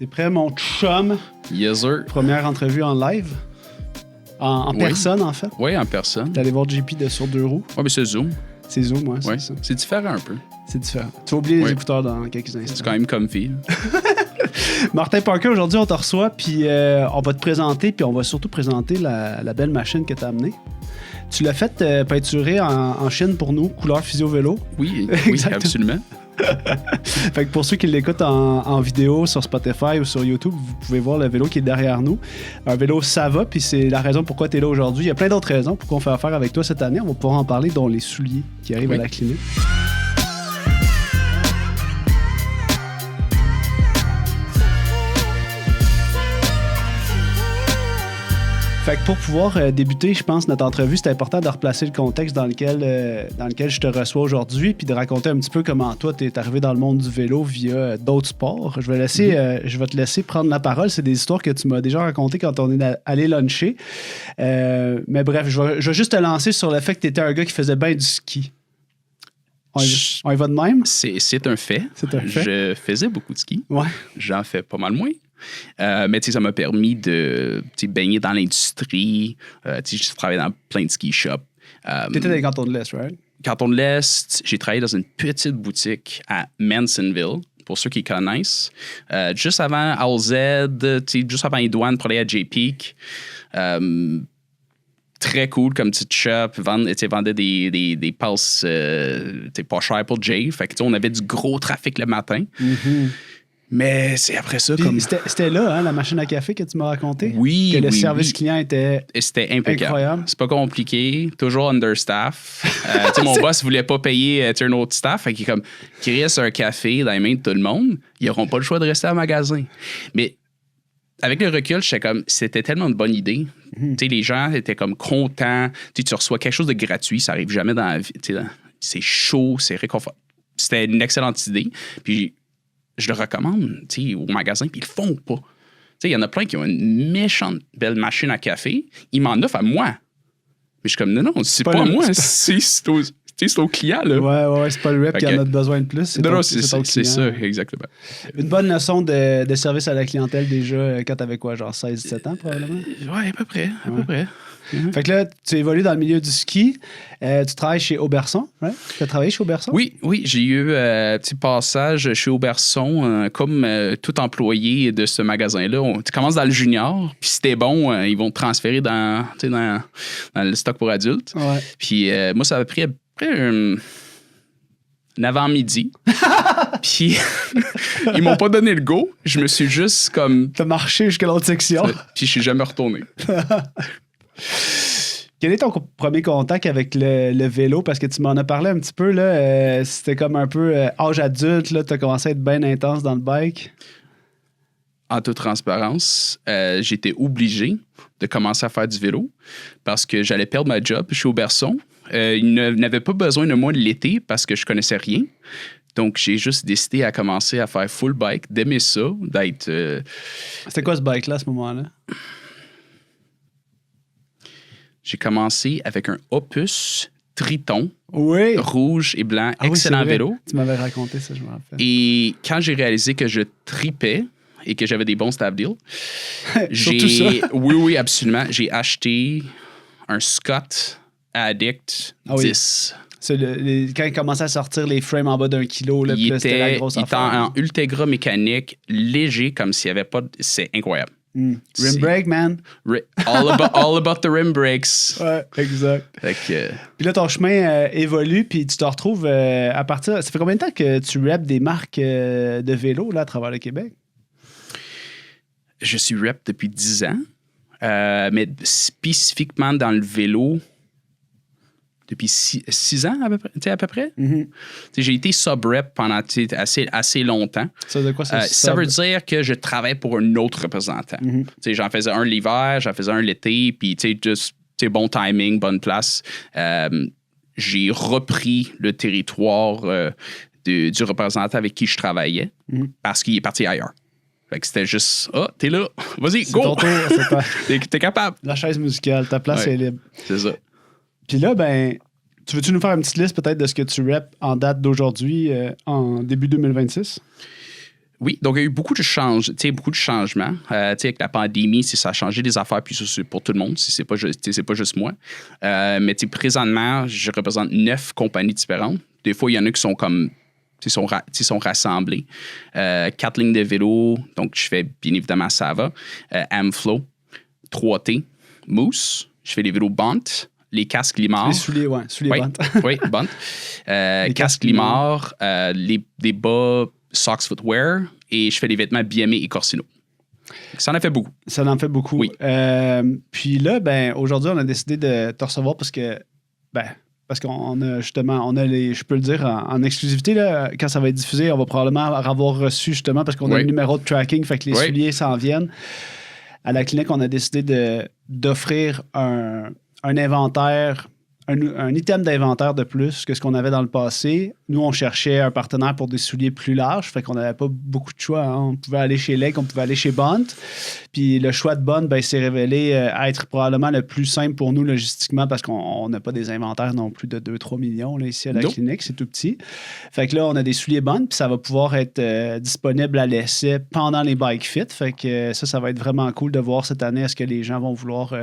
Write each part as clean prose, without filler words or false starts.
T'es prêt, mon chum? Yes, sir. Première entrevue en live? En personne, en fait? Oui, en personne. T'es allé voir JP de Sur deux roues? Oui, mais c'est Zoom. C'est Zoom, ouais, Ouais. c'est ça. C'est différent un peu. C'est différent. Tu vas oublier les écouteurs dans quelques instants. C'est quand même comfy. Martin Parker, aujourd'hui, on te reçoit, puis on va te présenter, puis on va surtout présenter la belle machine que t'as amenée. Tu l'as fait peinturer en Chine pour nous, couleur Physio Vélo. Oui, oui, absolument. Fait que pour ceux qui l'écoutent en vidéo sur Spotify ou sur YouTube, vous pouvez voir le vélo qui est derrière nous. Un vélo ça va, puis c'est la raison pourquoi tu es là aujourd'hui. Il y a plein d'autres raisons pour qu'on fait affaire avec toi cette année. On va pouvoir en parler, dont les souliers qui arrivent à la clinique. Fait que pour pouvoir débuter, je pense, notre entrevue, c'est important de replacer le contexte dans lequel je te reçois aujourd'hui, puis de raconter un petit peu comment toi, tu es arrivé dans le monde du vélo via d'autres sports. Je vais te laisser prendre la parole. C'est des histoires que tu m'as déjà racontées quand on est allé luncher. Mais bref, je vais juste te lancer sur le fait que tu étais un gars qui faisait bien du ski. On y va de même? C'est un fait. C'est un fait. Je faisais beaucoup de ski. Ouais. J'en fais pas mal moins. Mais ça m'a permis de baigner dans l'industrie. Je travaillais dans plein de ski shops. T'étais dans les cantons de l'Est, right? Canton de l'Est, j'ai travaillé dans une petite boutique à Mansonville, pour ceux qui connaissent. Juste avant ALZ, juste avant les douanes pour aller à J-Peak. Très cool comme petite shop. Vendait des passes pas chères pour Jay. Fait que on avait du gros trafic le matin. Mm-hmm. Mais c'est après ça Puis comme... C'était là, hein, la machine à café que tu m'as raconté? Oui, que le oui, service client était c'était impeccable. Incroyable. C'est pas compliqué. Toujours understaff. Mon boss voulait pas payer un autre staff. Fait qu'il est comme, qui reste un café dans les mains de tout le monde, ils n'auront pas le choix de rester à magasin. Mais avec le recul, j'étais comme, c'était tellement une bonne idée. Les gens étaient comme contents. Tu reçois quelque chose de gratuit. Ça arrive jamais dans la vie. C'est chaud, c'est réconfortant. C'était une excellente idée. Puis je le recommande au magasin, puis ils le font pas. Il y en a plein qui ont une méchante belle machine à café. Ils m'en offrent à moi. Mais je suis comme, non, c'est pas moi, c'est au client. Là. Ouais, c'est pas le rep qui en a besoin de plus. C'est ça, exactement. Une bonne leçon de service à la clientèle déjà quand t'avais quoi, genre 16-17 ans probablement? Ouais, à peu près. Fait que là, tu évolues dans le milieu du ski. Tu travailles chez Auberson, right? Tu as travaillé chez Auberson? Oui, j'ai eu un petit passage chez Auberson comme tout employé de ce magasin-là. Tu commences dans le junior, puis si t'es bon, ils vont te transférer dans le stock pour adultes. Ouais. Puis moi, ça a pris à peu près un avant-midi. Puis ils m'ont pas donné le go. Je me suis juste comme... T'as marché jusqu'à l'autre section. Puis je suis jamais retourné. Quel est ton premier contact avec le vélo? Parce que tu m'en as parlé un petit peu, là. C'était comme un peu âge adulte, là. Tu as commencé à être bien intense dans le bike. En toute transparence, j'étais obligé de commencer à faire du vélo parce que j'allais perdre ma job chez Auberson. Ils n'avaient pas besoin de moi l'été parce que je connaissais rien. Donc, j'ai juste décidé à commencer à faire full bike, d'aimer ça, d'être... C'était quoi ce bike-là à ce moment-là? J'ai commencé avec un Opus Triton, oui, rouge et blanc, excellent vélo. Tu m'avais raconté ça, je me rappelle. Et quand j'ai réalisé que je tripais et que j'avais des bons stab deals, Surtout ça. Oui, absolument. J'ai acheté un Scott Addict 10. C'est quand il commençait à sortir les frames en bas d'un kilo, là, c'était la grosse affaire. Il était en Ultegra mécanique, léger, comme s'il n'y avait pas... C'est incroyable. Rim brake, man. All about the rim brakes. Ouais, exact. Puis là, ton chemin évolue, puis tu te retrouves à partir... Ça fait combien de temps que tu reps des marques de vélo là, à travers le Québec? Je suis rep depuis 10 ans, mais spécifiquement dans le vélo... Depuis 6 ans à peu près. Mm-hmm. J'ai été sub-rep pendant assez longtemps. Ça veut dire quoi, ça veut dire que je travaille pour un autre représentant. Mm-hmm. J'en faisais un l'hiver, j'en faisais un l'été, puis juste bon timing, bonne place. J'ai repris le territoire du représentant avec qui je travaillais parce qu'il est parti ailleurs. Fait que c'était juste, t'es là, vas-y, c'est go! Ton tour, t'es capable. La chaise musicale, ta place est libre. C'est ça. Puis là, tu veux-tu nous faire une petite liste peut-être de ce que tu reps en date d'aujourd'hui, en début 2026? Oui, donc il y a eu beaucoup de changements. Avec la pandémie, ça a changé des affaires, puis ça, c'est pour tout le monde, c'est pas juste moi. Mais présentement, je représente 9 compagnies différentes. Des fois, il y en a qui sont comme sont rassemblés. 4 lignes de vélo, donc je fais bien évidemment Sava, Amflow, 3T, Moose, je fais les vélos Bunt, les casques Limar. Les souliers Bunt. Oui, Bunt. Casques Limar, des bas Socks Footwear et je fais les vêtements BME et Corsino. Ça en fait beaucoup. Ça en fait beaucoup. Oui. Puis là, aujourd'hui, on a décidé de te recevoir parce qu'on a justement, je peux le dire en exclusivité, là, quand ça va être diffusé, on va probablement avoir reçu justement parce qu'on a le numéro de tracking, fait que les souliers s'en viennent. À la clinique, on a décidé d'offrir un inventaire, un item d'inventaire de plus que ce qu'on avait dans le passé. Nous, on cherchait un partenaire pour des souliers plus larges, fait qu'on n'avait pas beaucoup de choix. Hein. On pouvait aller chez Lake, on pouvait aller chez Bunt. Puis le choix de Bunt s'est révélé être probablement le plus simple pour nous logistiquement parce qu'on n'a pas des inventaires non plus de 2-3 millions là, ici à la clinique, c'est tout petit. Fait que là, on a des souliers Bunt, puis ça va pouvoir être disponible à l'essai pendant les Bike Fit. Fait que ça va être vraiment cool de voir cette année est-ce que les gens vont vouloir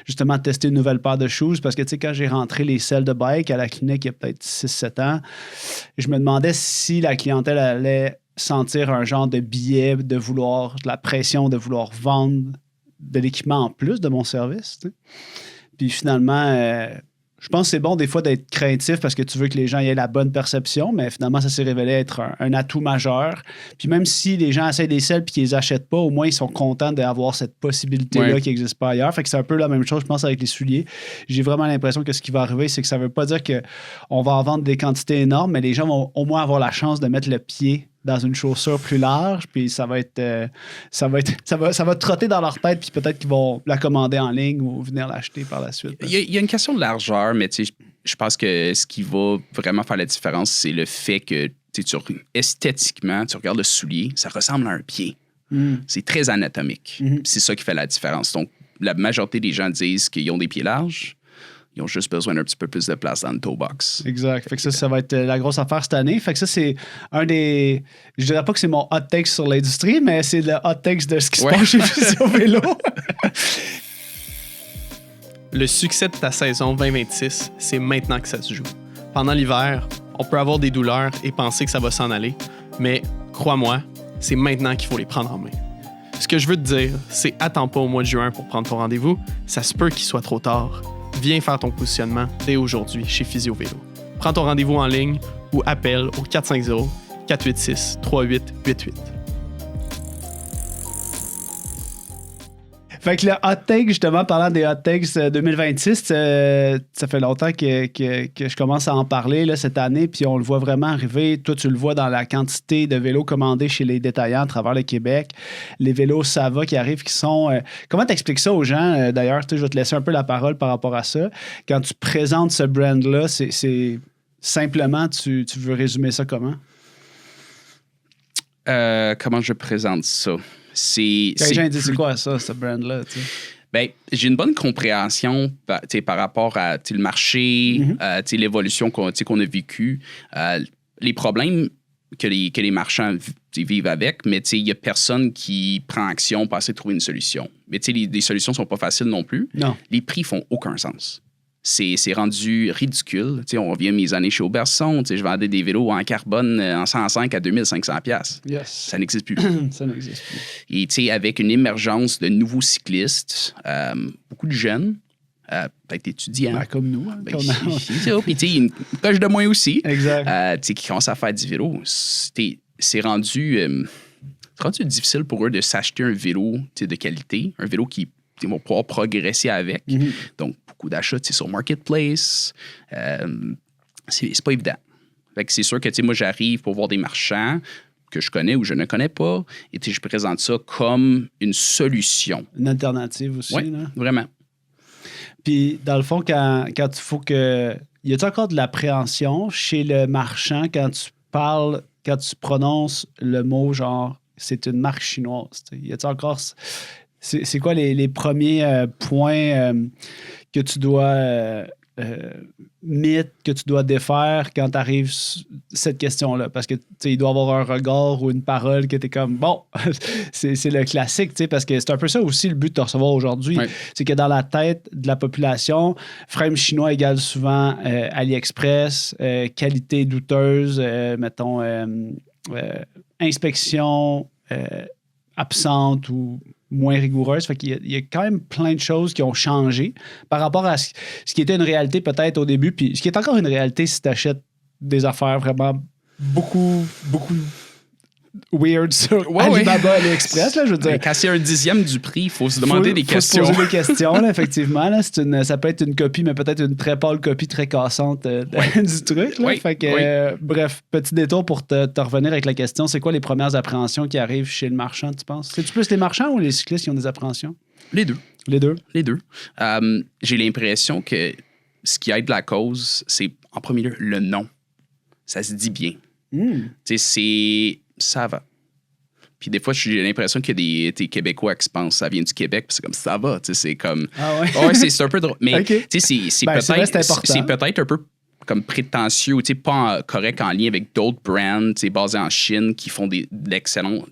justement tester une nouvelle paire de shoes parce que tu sais, quand j'ai rentré les selles de bike à la clinique il y a peut-être 6-7 ans, je me demandais si la clientèle allait sentir un genre de biais de la pression de vouloir vendre de l'équipement en plus de mon service. Tu sais. Puis finalement, je pense que c'est bon des fois d'être craintif parce que tu veux que les gens aient la bonne perception, mais finalement, ça s'est révélé être un atout majeur. Puis même si les gens essayent des selles et qu'ils les achètent pas, au moins, ils sont contents d'avoir cette possibilité-là qui n'existe pas ailleurs. Fait que c'est un peu la même chose, je pense, avec les souliers. J'ai vraiment l'impression que ce qui va arriver, c'est que ça veut pas dire qu'on va en vendre des quantités énormes, mais les gens vont au moins avoir la chance de mettre le pied dans une chaussure plus large, puis ça va trotter dans leur tête, puis peut-être qu'ils vont la commander en ligne ou venir l'acheter par la suite. Il y a une question de largeur, mais je pense que ce qui va vraiment faire la différence, c'est le fait que esthétiquement, tu regardes le soulier, ça ressemble à un pied. C'est très anatomique. C'est ça qui fait la différence. Donc, la majorité des gens disent qu'ils ont des pieds larges. Ils ont juste besoin d'un petit peu plus de place dans le toe box. Exact. Fait que ça va être la grosse affaire cette année. Fait que ça, c'est un des... Je dirais pas que c'est mon hot take sur l'industrie, mais c'est le hot take de ce qui se passe chez Physio Vélo. Le succès de ta saison 2026, c'est maintenant que ça se joue. Pendant l'hiver, on peut avoir des douleurs et penser que ça va s'en aller, mais crois-moi, c'est maintenant qu'il faut les prendre en main. Ce que je veux te dire, c'est attends pas au mois de juin pour prendre ton rendez-vous. Ça se peut qu'il soit trop tard. Viens faire ton positionnement dès aujourd'hui chez Physio Vélo. Prends ton rendez-vous en ligne ou appelle au 450-486-3888. Fait que le hot take, justement, parlant des hot takes 2026, ça fait longtemps que je commence à en parler là, cette année, puis on le voit vraiment arriver. Toi, tu le vois dans la quantité de vélos commandés chez les détaillants à travers le Québec. Les vélos Sava qui arrivent, qui sont... comment t'expliques ça aux gens? D'ailleurs, je vais te laisser un peu la parole par rapport à ça. Quand tu présentes ce brand-là, c'est simplement, tu veux résumer ça comment? Comment je présente ça? Quand les gens disent c'est quoi ça, ce brand-là? J'ai une bonne compréhension par rapport à le marché, l'évolution qu'on a vécue, les problèmes que les marchands vivent avec, mais il n'y a personne qui prend action pour essayer de trouver une solution. Mais les solutions ne sont pas faciles non plus. Non. Les prix font aucun sens. C'est rendu ridicule. On revient à mes années chez Auberson. Je vendais des vélos en carbone en 105 à 2500$. Yes. Ça n'existe plus. Ça n'existe plus. Et avec une émergence de nouveaux cyclistes, beaucoup de jeunes, peut-être étudiants. Comme nous. Hein, puis une coche de moins aussi. Exact. Qui commencent à faire du vélo. C'est rendu difficile pour eux de s'acheter un vélo de qualité, un vélo qui vont pouvoir progresser avec. Donc, beaucoup d'achats sur Marketplace. C'est pas évident. Fait que c'est sûr que moi, j'arrive pour voir des marchands que je connais ou je ne connais pas et je présente ça comme une solution. Une alternative aussi. Oui, là. Vraiment. Puis, dans le fond, quand il faut que... Y a-t-il encore de l'appréhension chez le marchand quand tu prononces le mot genre « c'est une marque chinoise ». Y a-t-il encore... C'est quoi les premiers points que tu dois mythe que tu dois défaire quand tu arrives cette question-là? Parce que il doit y avoir un regard ou une parole que tu es comme, bon, c'est le classique, parce que c'est un peu ça aussi le but de te recevoir aujourd'hui. Ouais. C'est que dans la tête de la population, frame chinois égale souvent AliExpress, qualité douteuse, mettons, inspection absente ou moins rigoureuse. Fait qu'il y a quand même plein de choses qui ont changé par rapport à ce qui était une réalité peut-être au début, puis ce qui est encore une réalité si tu achètes des affaires vraiment beaucoup weird sur Alibaba, AliExpress, là, je veux dire. Quand c'est un dixième du prix, il faut se demander des questions. Faut se poser des questions, là, effectivement. Là, ça peut être une copie, mais peut-être une très pâle copie très cassante du truc. Là. Fait que, bref, petit détour pour te revenir avec la question. C'est quoi les premières appréhensions qui arrivent chez le marchand, tu penses? C'est-tu plus les marchands ou les cyclistes qui ont des appréhensions? Les deux. Les deux? Les deux. J'ai l'impression que ce qui aide la cause, c'est en premier lieu le nom. Ça se dit bien. Tu sais, ça va. Puis des fois, j'ai l'impression qu'il y a des Québécois qui se pensent ça vient du Québec, puis c'est comme ça va. C'est comme. Ah ouais? Ouais, c'est un peu drôle. Mais okay. c'est peut-être un peu comme prétentieux, pas correct en lien avec d'autres brands basés en Chine qui font d'excellents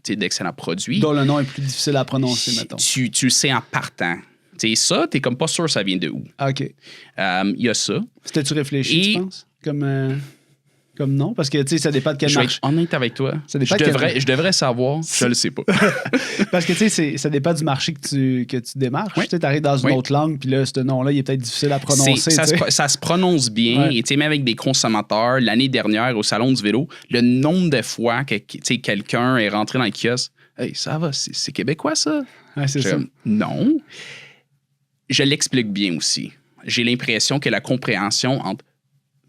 produits. Dont le nom est plus difficile à prononcer, mettons. Tu sais en partant. Ça, t'es comme pas sûr ça vient de où. OK. Il y a ça. C'était-tu réfléchi, tu penses? Comme non? Parce que, tu sais, ça dépend de quel marché. Je vais être honnête avec toi. Je devrais savoir. Je le sais pas. Parce que, tu sais, ça dépend du marché que tu démarches. Tu arrives dans une autre langue, puis là, ce nom-là, il est peut-être difficile à prononcer. Ça se prononce bien. Et, tu sais, même avec des consommateurs, l'année dernière, au Salon du vélo, le nombre de fois que quelqu'un est rentré dans le kiosque, hey, ça va, c'est québécois, ça? Ouais, c'est ça. Non. Je l'explique bien aussi. J'ai l'impression que la compréhension entre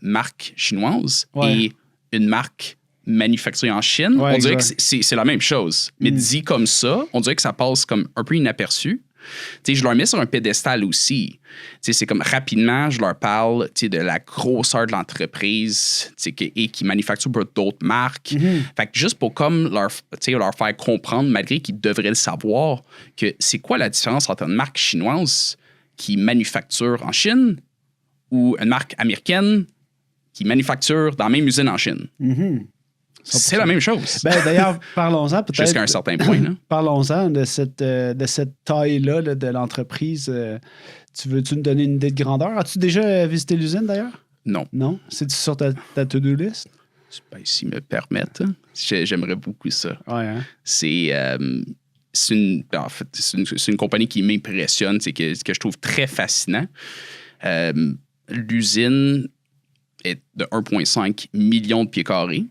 marque chinoise et une marque manufacturée en Chine, on dirait que c'est la même chose. Mais dit comme ça, on dirait que ça passe comme un peu inaperçu. T'sais, je leur mets sur un pédestal aussi. T'sais, c'est comme rapidement, je leur parle de la grosseur de l'entreprise et qui manufacture pour d'autres marques. Fait que juste pour comme leur faire comprendre, malgré qu'ils devraient le savoir, que c'est quoi la différence entre une marque chinoise qui manufacture en Chine ou une marque américaine qui manufacture dans la même usine en Chine. C'est la même chose. Ben, d'ailleurs, parlons-en peut-être. Jusqu'à un certain point. Là. Parlons-en de cette taille-là de l'entreprise. Tu veux-tu nous donner une idée de grandeur? As-tu déjà visité l'usine, d'ailleurs? Non. Non? C'est-tu sur ta to-do list? Ben, s'ils me permettent, j'aimerais beaucoup ça. Ouais, hein? C'est une compagnie qui m'impressionne, que je trouve très fascinant. L'usine est de 1,5 million de pieds carrés.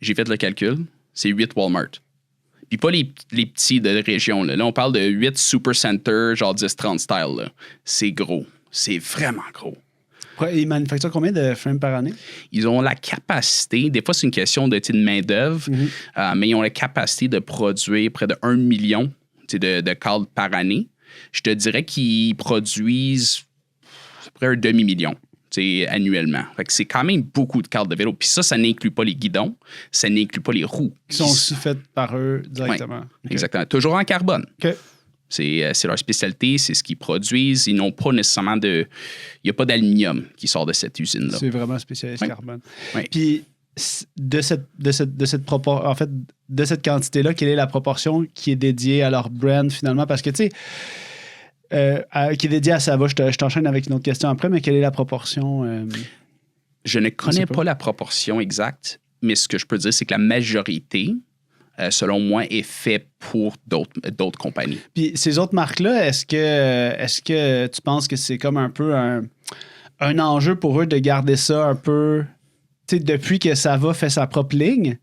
J'ai fait le calcul, c'est 8 Walmart. Puis pas les petits de région. Là, on parle de 8 Supercenter, genre 10-30 style. Là. C'est gros. C'est vraiment gros. Ils manufacturent combien de frames par année? Ils ont la capacité, des fois c'est une question de main-d'œuvre, mais ils ont la capacité de produire près de 1 million de cadres par année. Je te dirais qu'ils produisent à peu près un demi-million annuellement. Fait que c'est quand même beaucoup de cadres de vélo. Puis ça n'inclut pas les guidons, ça n'inclut pas les roues. Qui sont aussi faites par eux directement. Ouais, okay. Exactement. Toujours en carbone. OK. C'est leur spécialité, c'est ce qu'ils produisent. Ils n'ont pas nécessairement il n'y a pas d'aluminium qui sort de cette usine-là. C'est vraiment spécialiste carbone. Ouais. Puis de cette quantité-là, quelle est la proportion qui est dédiée à leur brand finalement? Parce que, tu sais, qui est dédié à ça. Je t'enchaîne avec une autre question après, mais quelle est la proportion? Je ne connais pas la proportion exacte, mais ce que je peux dire, c'est que la majorité, selon moi, est fait pour d'autres compagnies. Puis ces autres marques-là, est-ce que tu penses que c'est comme un peu un enjeu pour eux de garder ça un peu... Tu sais, depuis que Sava fait sa propre ligne,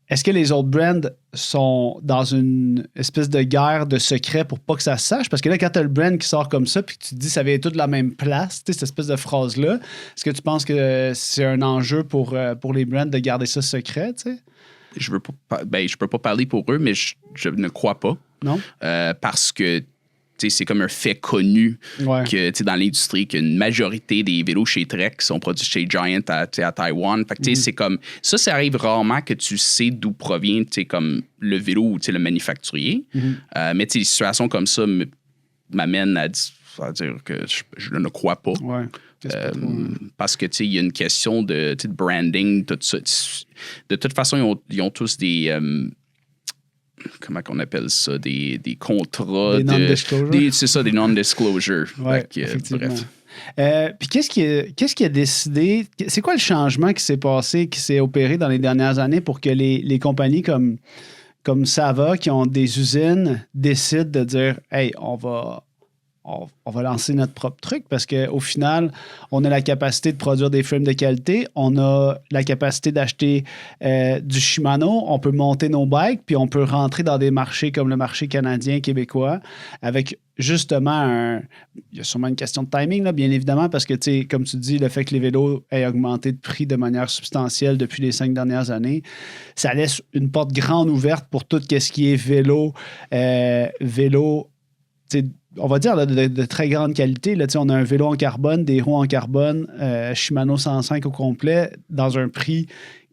est-ce que les autres brands sont dans une espèce de guerre de secret pour pas que ça se sache? Parce que là, quand tu as le brand qui sort comme ça puis que tu te dis que ça vient tout de la même place, cette espèce de phrase-là, est-ce que tu penses que c'est un enjeu pour les brands de garder ça secret? T'sais? Je peux pas parler pour eux, mais je ne crois pas. Non? Parce que c'est comme un fait connu que dans l'industrie qu'une majorité des vélos chez Trek sont produits chez Giant à Taïwan. Fait que c'est comme ça arrive rarement que tu sais d'où provient comme le vélo ou le manufacturier. Mais des situations comme ça m'amènent à dire que je ne crois pas. Ouais. Parce que, tu sais, il y a une question de branding, tout ça. De toute façon, ils ont tous des... comment qu'on appelle ça? Des contrats. Des non-disclosure. C'est ça, des non-disclosure. Oui, effectivement. Puis qu'est-ce qui a décidé... C'est quoi le changement qui s'est passé, qui s'est opéré dans les dernières années pour que les compagnies comme Sava, qui ont des usines, décident de dire « Hey, on va lancer notre propre truc parce qu'au final, on a la capacité de produire des films de qualité, on a la capacité d'acheter du Shimano, on peut monter nos bikes, puis on peut rentrer dans des marchés comme le marché canadien, québécois, avec justement il y a sûrement une question de timing, là, bien évidemment, parce que, tu sais, comme tu dis, le fait que les vélos aient augmenté de prix de manière substantielle depuis les 5 dernières années, ça laisse une porte grande ouverte pour tout ce qui est vélo, tu sais, on va dire de très grande qualité. Là, on a un vélo en carbone, des roues en carbone, Shimano 105 au complet, dans un prix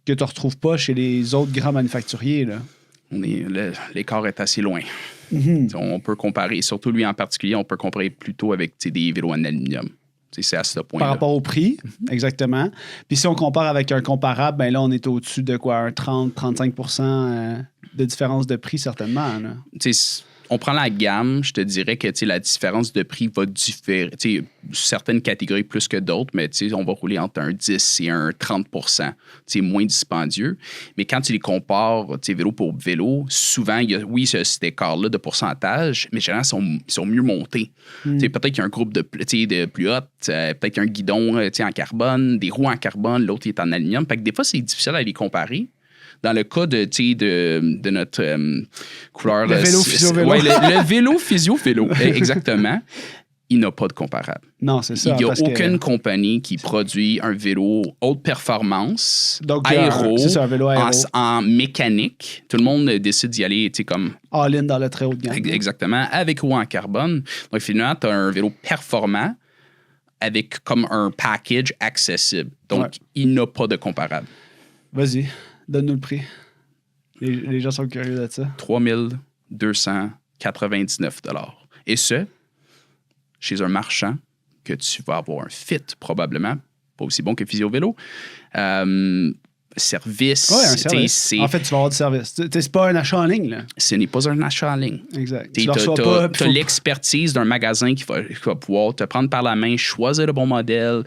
que tu ne retrouves pas chez les autres grands manufacturiers. Là. L'écart est assez loin. Mm-hmm. On peut comparer, surtout lui en particulier, on peut comparer plutôt avec des vélos en aluminium. C'est à ce point-là. Par rapport au prix, exactement. Puis si on compare avec un comparable, ben là, on est au-dessus de quoi? Un 30-35% de différence de prix, certainement. On prend la gamme, je te dirais que la différence de prix va différer. Certaines catégories plus que d'autres, mais on va rouler entre un 10 et un 30%. Moins dispendieux. Mais quand tu les compares, vélo pour vélo, souvent, il y a cet écart-là de pourcentage, mais généralement, ils sont mieux montés. Peut-être qu'il y a un groupe de plus haut, peut-être qu'il y a un guidon en carbone, des roues en carbone, l'autre est en aluminium. Fait que des fois, c'est difficile à les comparer. Dans le cas de notre couleur... Le vélo physio-vélo. Ouais, le vélo physio-vélo, exactement. Il n'a pas de comparable. Non, c'est ça. Il n'y a aucune compagnie qui produit un vélo haute performance, donc, aéro, c'est ça, un vélo aéro. En mécanique. Tout le monde décide d'y aller comme... All-in dans le très haut de gamme. Exactement, avec roue en carbone. Donc, finalement, tu as un vélo performant avec comme un package accessible. Donc, il n'a pas de comparable. Vas-y. Donne-nous le prix. Les gens sont curieux de ça. 3 299 $. Et ce, chez un marchand que tu vas avoir un fit probablement, pas aussi bon que Physio Vélo. Service. Oui, un service. En fait, tu vas avoir du service. C'est pas un achat en ligne, là. Ce n'est pas un achat en ligne. Exact. Tu as l'expertise d'un magasin qui va pouvoir te prendre par la main, choisir le bon modèle,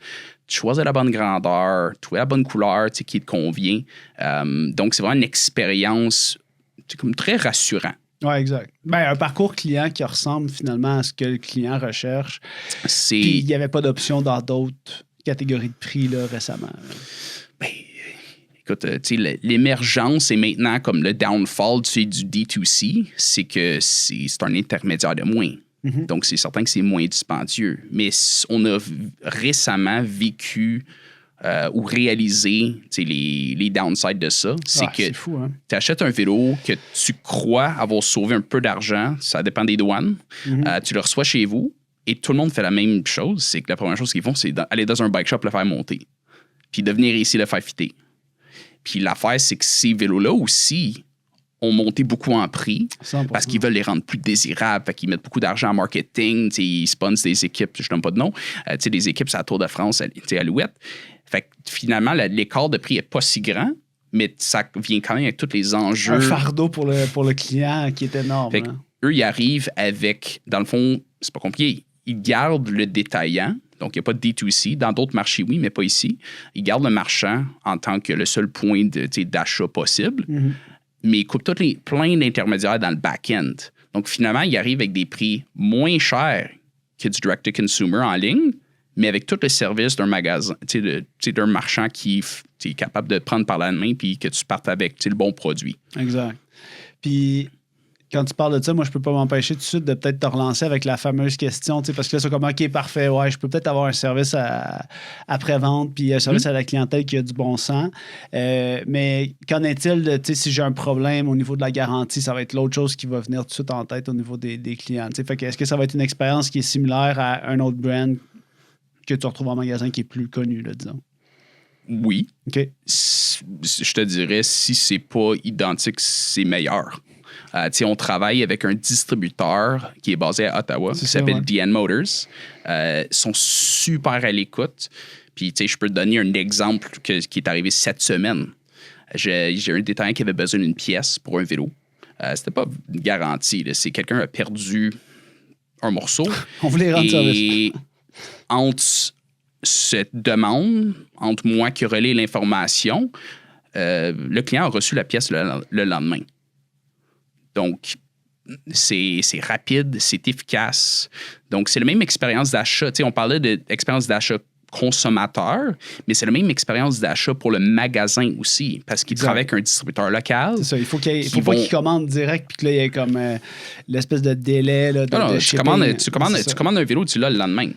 choisir la bonne grandeur, trouver la bonne couleur qui te convient. Donc, c'est vraiment une expérience comme très rassurant. Oui, exact. Ben, un parcours client qui ressemble finalement à ce que le client recherche. Puis, il n'y avait pas d'option dans d'autres catégories de prix là, récemment. Là. Ben, écoute, l'émergence et maintenant comme le downfall du D2C, c'est que c'est un intermédiaire de moins. Mm-hmm. Donc, c'est certain que c'est moins dispendieux. Mais on a récemment vécu ou réalisé les downsides de ça. C'est que tu achètes un vélo que tu crois avoir sauvé un peu d'argent, ça dépend des douanes, tu le reçois chez vous et tout le monde fait la même chose. C'est que la première chose qu'ils font, c'est d'aller dans un bike shop le faire monter, puis de venir ici le faire fitter. Puis l'affaire, c'est que ces vélos-là aussi ont monté beaucoup en prix 100%. Parce qu'ils veulent les rendre plus désirables. Fait qu'ils mettent beaucoup d'argent en marketing. Ils sponsent des équipes, je ne donne pas de nom, des équipes sur la Tour de France, Alouette. Fait que finalement, l'écart de prix n'est pas si grand, mais ça vient quand même avec tous les enjeux. Un fardeau pour le client qui est énorme. Fait eux, ils arrivent avec, dans le fond, c'est pas compliqué, ils gardent le détaillant. Donc, il n'y a pas de D2C. Dans d'autres marchés, oui, mais pas ici. Ils gardent le marchand en tant que le seul point d'achat possible. Mm-hmm. Mais ils coupent plein d'intermédiaires dans le back-end. Donc, finalement, ils arrivent avec des prix moins chers que du direct-to-consumer en ligne, mais avec tout le service d'un magasin, d'un marchand qui est capable de te prendre par la main puis que tu partes avec le bon produit. Exact. Puis, quand tu parles de ça, moi, je peux pas m'empêcher tout de suite de peut-être te relancer avec la fameuse question, parce que là, c'est comme, OK, parfait, ouais, je peux peut-être avoir un service après-vente puis un service à la clientèle qui a du bon sens. Mais qu'en est-il de, si j'ai un problème au niveau de la garantie, ça va être l'autre chose qui va venir tout de suite en tête au niveau des clients. Fait que est-ce que ça va être une expérience qui est similaire à un autre brand que tu retrouves en magasin qui est plus connu, là, disons? Oui. OK. Je te dirais, si c'est pas identique, c'est meilleur. On travaille avec un distributeur qui est basé à Ottawa, qui s'appelle DN Motors. Ils sont super à l'écoute. Puis, je peux te donner un exemple qui est arrivé cette semaine. J'ai un détaillant qui avait besoin d'une pièce pour un vélo. C'était pas une garantie. Là. C'est quelqu'un a perdu un morceau. On voulait rendre service. Et entre cette demande, entre moi qui relaie l'information, le client a reçu la pièce le lendemain. Donc, c'est rapide, c'est efficace. Donc, c'est la même expérience d'achat. On parlait d'expérience d'achat consommateur, mais c'est la même expérience d'achat pour le magasin aussi, parce qu'il travaille avec un distributeur local. C'est ça, il faut pas qu'il commande direct puis que là, il y ait comme l'espèce de délai là, de shipping. Tu commandes un vélo, tu l'as le lendemain.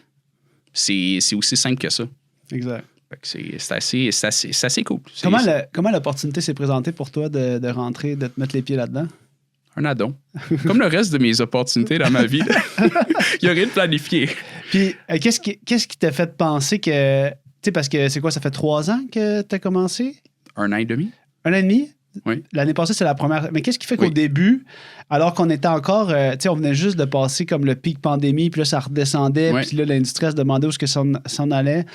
C'est aussi simple que ça. Exact. C'est assez cool. Comment l'opportunité s'est présentée pour toi de rentrer, de te mettre les pieds là-dedans? Un addon. Comme le reste de mes opportunités dans ma vie. Il n'y a rien de planifié. Puis, qu'est-ce qui t'a fait penser que... Tu sais, parce que c'est quoi, ça fait 3 ans que tu as commencé? 1 an et demi. 1 an et demi? Oui. L'année passée, c'est la première. Mais qu'est-ce qui fait qu'au début, alors qu'on était encore... tu sais, on venait juste de passer comme le pic pandémie, puis là, ça redescendait, puis là, l'industrie se demandait où est-ce que ça s'en allait.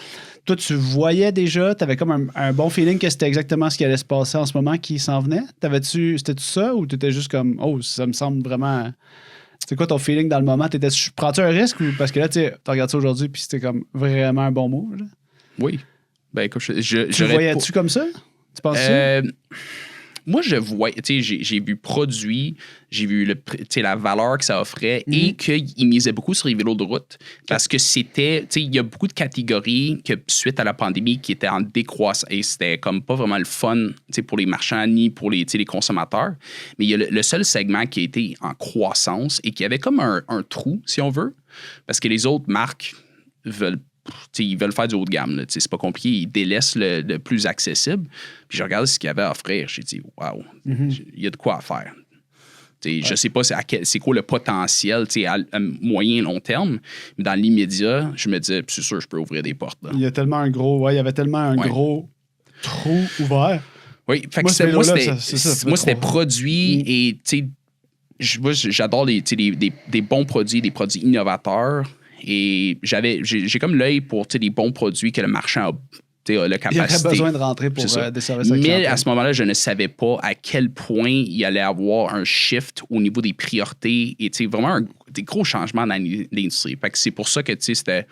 Toi, tu voyais déjà, tu avais comme un bon feeling que c'était exactement ce qui allait se passer en ce moment qui s'en venait? C'était-tu ça ou tu étais juste comme, oh, ça me semble vraiment... C'était quoi ton feeling dans le moment? Prends-tu un risque ou parce que là, tu regardes ça aujourd'hui puis c'était comme vraiment un bon mot? Là? Oui. Ben, écoute, tu le voyais-tu comme ça? Tu penses ça? Moi, je vois, tu sais, j'ai vu produit, j'ai vu la valeur que ça offrait et qu'il misait beaucoup sur les vélos de route parce que c'était, tu sais, il y a beaucoup de catégories que suite à la pandémie qui étaient en décroissance et c'était comme pas vraiment le fun, tu sais, pour les marchands ni pour les consommateurs. Mais il y a le seul segment qui a été en croissance et qui avait comme un trou, si on veut, parce que les autres marques ils veulent faire du haut de gamme. C'est pas compliqué. Ils délaissent le plus accessible. Puis je regardais ce qu'il y avait à offrir. J'ai dit, wow, il y a de quoi à faire. Je sais pas c'est quoi le potentiel à moyen et long terme, mais dans l'immédiat, je me disais, c'est sûr, je peux ouvrir des portes. Là. Il y a tellement un gros, il y avait tellement un gros trou ouvert. Oui, fait que moi, c'était produit et j'adore des bons produits, des produits innovateurs. Et j'ai comme l'œil pour des bons produits que le marchand a la capacité. Il aurait besoin de rentrer pour desservir sa clientèle. Mais à ce moment-là, je ne savais pas à quel point il allait avoir un shift au niveau des priorités et vraiment des gros changements dans l'industrie. Fait que c'est pour ça que c'était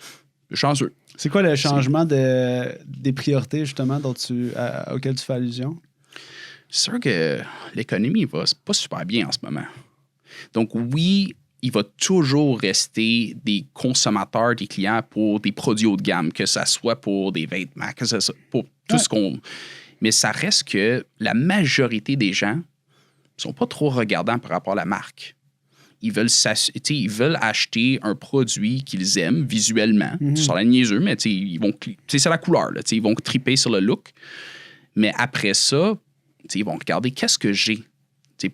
chanceux. C'est quoi le changement des priorités, justement, auxquelles tu fais allusion? C'est sûr que l'économie va pas super bien en ce moment. Donc oui, il va toujours rester des consommateurs, des clients pour des produits haut de gamme, que ça soit pour des vêtements, que ça soit pour tout ce qu'on... Mais ça reste que la majorité des gens ne sont pas trop regardants par rapport à la marque. Ils veulent acheter un produit qu'ils aiment visuellement. Ça a l'air niaiseux, mais c'est la couleur. Là, ils vont triper sur le look. Mais après ça, ils vont regarder qu'est-ce que j'ai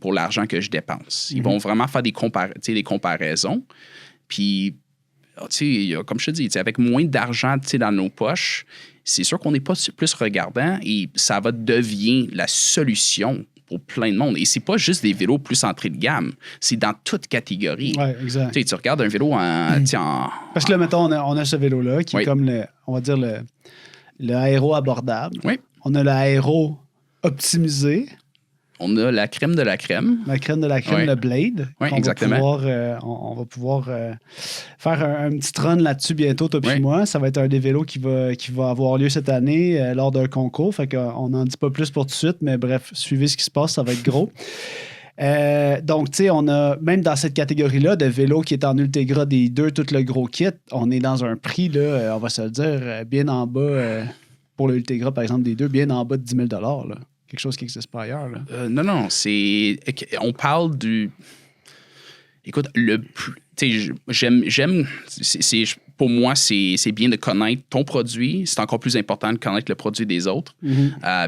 pour l'argent que je dépense. Ils vont vraiment faire des comparaisons. Puis, comme je te dis, avec moins d'argent dans nos poches, c'est sûr qu'on n'est pas plus regardant et ça va devenir la solution pour plein de monde. Et c'est pas juste des vélos plus entrée de gamme, c'est dans toute catégorie. Oui, exact. Tu regardes un vélo en... Parce que là, mettons, on a ce vélo-là qui est comme on va dire le aéro abordable. Oui. On a l'aéro optimisé. On a la crème de la crème. La crème de la crème, le Blade. Oui, exactement. On va pouvoir faire un petit run là-dessus bientôt, toi puis moi. Ça va être un des vélos qui va avoir lieu cette année lors d'un concours. Fait qu'on n'en dit pas plus pour tout de suite, mais bref, suivez ce qui se passe, ça va être gros. Donc, tu sais, on a, même dans cette catégorie-là, de vélos qui est en Ultegra des 2, tout le gros kit, on est dans un prix, là, on va se le dire, bien en bas, pour le Ultegra, par exemple, des 2, bien en bas de 10 000 $, là. Quelque chose qui n'existe pas ailleurs. Là. Non, c'est... On parle du... Écoute, j'aime... Pour moi, c'est bien de connaître ton produit. C'est encore plus important de connaître le produit des autres.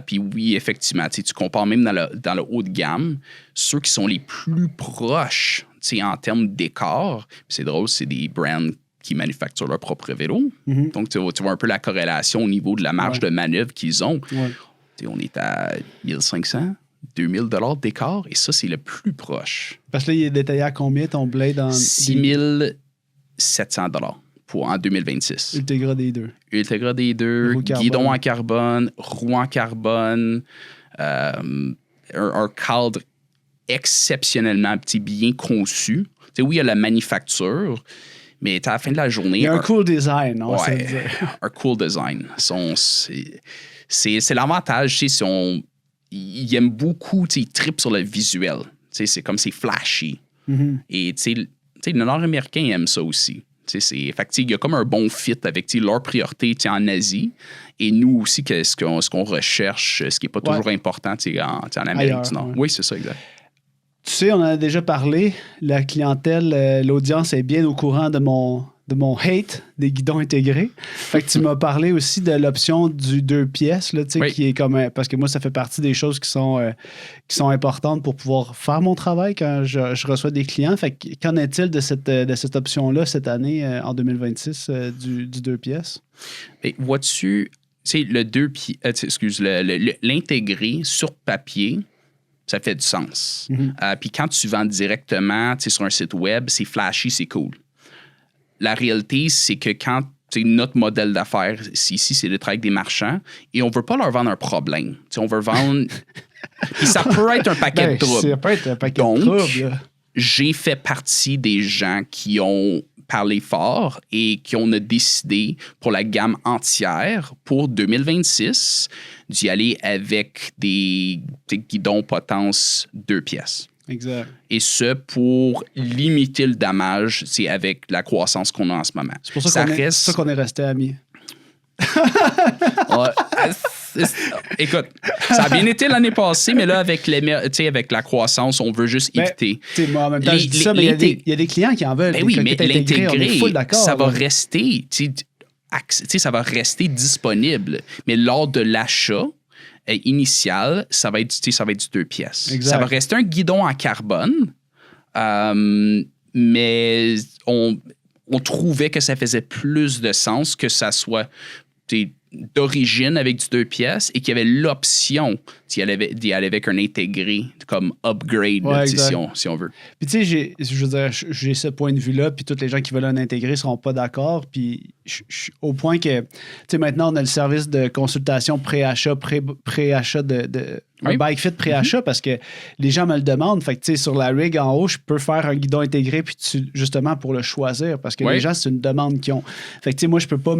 Puis oui, effectivement, tu compares même dans le haut de gamme, ceux qui sont les plus proches en termes d'écart. C'est drôle, c'est des brands qui manufacturent leur propre vélo. Donc, tu vois un peu la corrélation au niveau de la marge de manœuvre qu'ils ont. On est à 1500, 2000 $ d'écart, et ça, c'est le plus proche. Parce que là, il est détaillé à combien ton blade en 6700 $ en 2026. Ultegra des deux. Ultegra des deux, guidon en carbone, roue en carbone, un cadre exceptionnellement bien conçu. T'sais, oui, il y a la manufacture, mais à la fin de la journée... Il y a un cool design, on va dire. Un cool design. C'est l'avantage, ils aiment beaucoup, ils trippent sur le visuel. C'est comme c'est flashy. Mm-hmm. Et le Nord-Américain aime ça aussi. Il y a comme un bon fit avec leur priorité en Asie et nous aussi, ce qu'on recherche, ce qui n'est pas toujours important en Amérique du Nord. Ouais. Oui, c'est ça, exact. Tu sais, on en a déjà parlé. La clientèle, l'audience est bien au courant de mon hate des guidons intégrés. Fait que tu m'as parlé aussi de l'option du 2 pièces, là, oui. qui est comme... Parce que moi, ça fait partie des choses qui sont importantes pour pouvoir faire mon travail quand je reçois des clients. Fait que qu'en est-il de cette option-là cette année, en 2026, du 2 pièces? Et vois-tu, le 2 pièces, l'intégré sur papier, ça fait du sens. Mm-hmm. Puis quand tu vends directement sur un site web, c'est flashy, c'est cool. La réalité, c'est que quand notre modèle d'affaires, ici, c'est de travailler avec des marchands et on ne veut pas leur vendre un problème. On veut vendre... Puis ça peut être un paquet de troubles. Ça peut être un paquet de troubles. J'ai fait partie des gens qui ont parlé fort et qui ont décidé pour la gamme entière, pour 2026, d'y aller avec des guidons potence 2 pièces. Exact. Et ce, pour limiter le dommage, c'est avec la croissance qu'on a en ce moment. C'est pour ça qu'on est resté amis. Écoute, ça a bien été l'année passée, mais là, avec la croissance, on veut juste éviter. Moi, en même temps, je dis ça, mais il y a des clients qui en veulent. Oui, mais l'intégré, ça va rester, ça va rester disponible. Mais lors de l'achat initial, ça va être du 2 pièces. Exact. Ça va rester un guidon en carbone, mais on trouvait que ça faisait plus de sens que ça soit d'origine avec du 2 pièces et qu'il y avait l'option d'y aller avec un intégré comme upgrade, si on veut. Puis tu sais, j'ai ce point de vue-là, puis tous les gens qui veulent un intégré ne seront pas d'accord. Puis au point que, tu sais, maintenant, on a le service de consultation pré-achat, pré-achat un bike fit pré-achat parce que les gens me le demandent. Fait que, tu sais, sur la rig en haut, je peux faire un guidon intégré puis justement pour le choisir parce que les gens, c'est une demande qu'ils ont. Fait que, tu sais, moi, je peux pas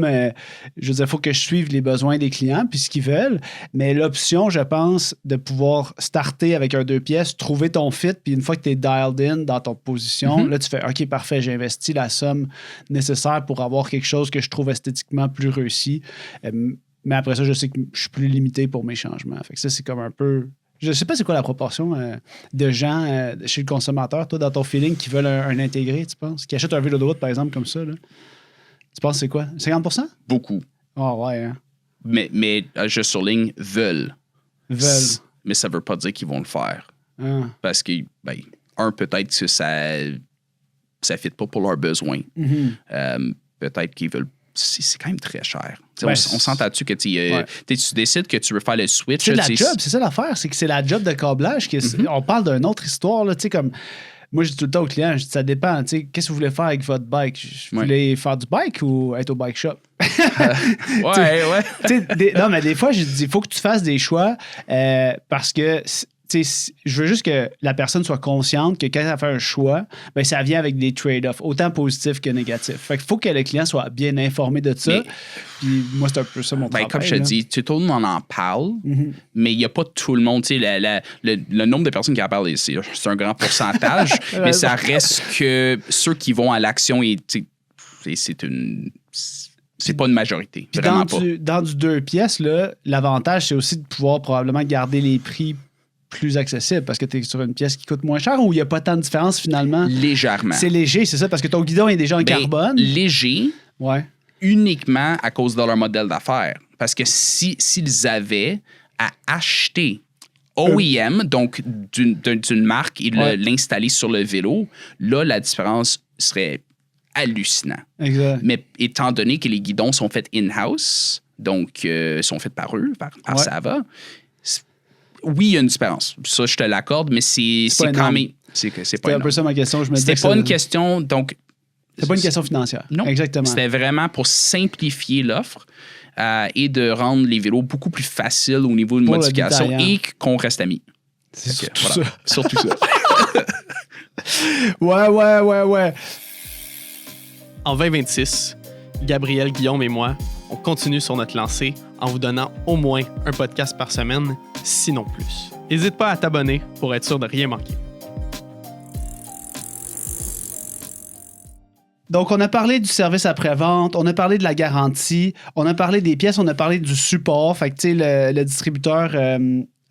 je veux dire, il faut que je suive les besoins des clients puis ce qu'ils veulent. Mais l'option, je pense, de pouvoir starter avec un 2 pièces, trouver ton fit puis une fois que tu es dialed in dans ton position, là, tu fais OK, parfait, j'ai investi la somme nécessaire pour avoir quelque chose que je trouve esthétiquement plus réussi. Mais après ça, je sais que je suis plus limité pour mes changements. Fait que ça, c'est comme un peu... Je sais pas c'est quoi la proportion de gens chez le consommateur, toi, dans ton feeling, qui veulent un intégré, tu penses? Qui achètent un vélo de route, par exemple, comme ça, là. Tu penses c'est quoi? 50%? Beaucoup. Ah ouais, hein? Mais je surligne, veulent. Mais ça veut pas dire qu'ils vont le faire. Ah. Parce que, peut-être que ça fit pas pour leurs besoins. Mm-hmm. Peut-être qu'ils veulent... C'est quand même très cher. On s'entend-tu que tu décides que tu veux faire le switch? C'est la job, c'est ça l'affaire. C'est que c'est la job de câblage. On parle d'une autre histoire. Là, comme moi, je dis tout le temps aux clients, je dis, ça dépend. Qu'est-ce que vous voulez faire avec votre bike? Vous voulez faire du bike ou être au bike shop? Non, mais des fois, je dis, il faut que tu fasses des choix parce que... je veux juste que la personne soit consciente que quand elle fait un choix, ben, ça vient avec des trade-offs, autant positifs que négatifs. Fait qu'il faut que le client soit bien informé de ça. Puis moi, c'est un peu ça mon travail. Comme je te dis, tout le monde en parle, mais il n'y a pas tout le monde. Le nombre de personnes qui en parlent, c'est un grand pourcentage, mais ça reste que ceux qui vont à l'action, c'est pas une majorité. Puis vraiment dans du 2 pièces, là, l'avantage, c'est aussi de pouvoir probablement garder les prix plus accessible parce que tu es sur une pièce qui coûte moins cher ou il n'y a pas tant de différence finalement? Légèrement. C'est léger, c'est ça, parce que ton guidon est déjà en carbone. Léger, uniquement à cause de leur modèle d'affaires. Parce que s'ils avaient à acheter OEM, donc d'une marque, et l'installer sur le vélo, là, la différence serait hallucinante. Exact. Mais étant donné que les guidons sont faits in-house, donc sont faits par eux, par Sava, oui, il y a une différence. Ça, je te l'accorde, mais c'est pas quand énorme. même... C'est pas C'était un énorme. peu ça ma question. Je me C'était disais pas que une question... Donc, c'était pas une question financière. non. Exactement. C'était vraiment pour simplifier l'offre et de rendre les vélos beaucoup plus faciles au niveau de Pour le modification détaillant. et qu'on reste amis. C'est Fait que, surtout voilà. Surtout ça. Ouais. En 2026, Gabriel, Guillaume et moi, on continue sur notre lancée en vous donnant au moins un podcast par semaine, sinon plus. N'hésite pas à t'abonner pour être sûr de rien manquer. Donc, on a parlé du service après-vente, on a parlé de la garantie, on a parlé des pièces, on a parlé du support. Fait que, tu sais, le distributeur...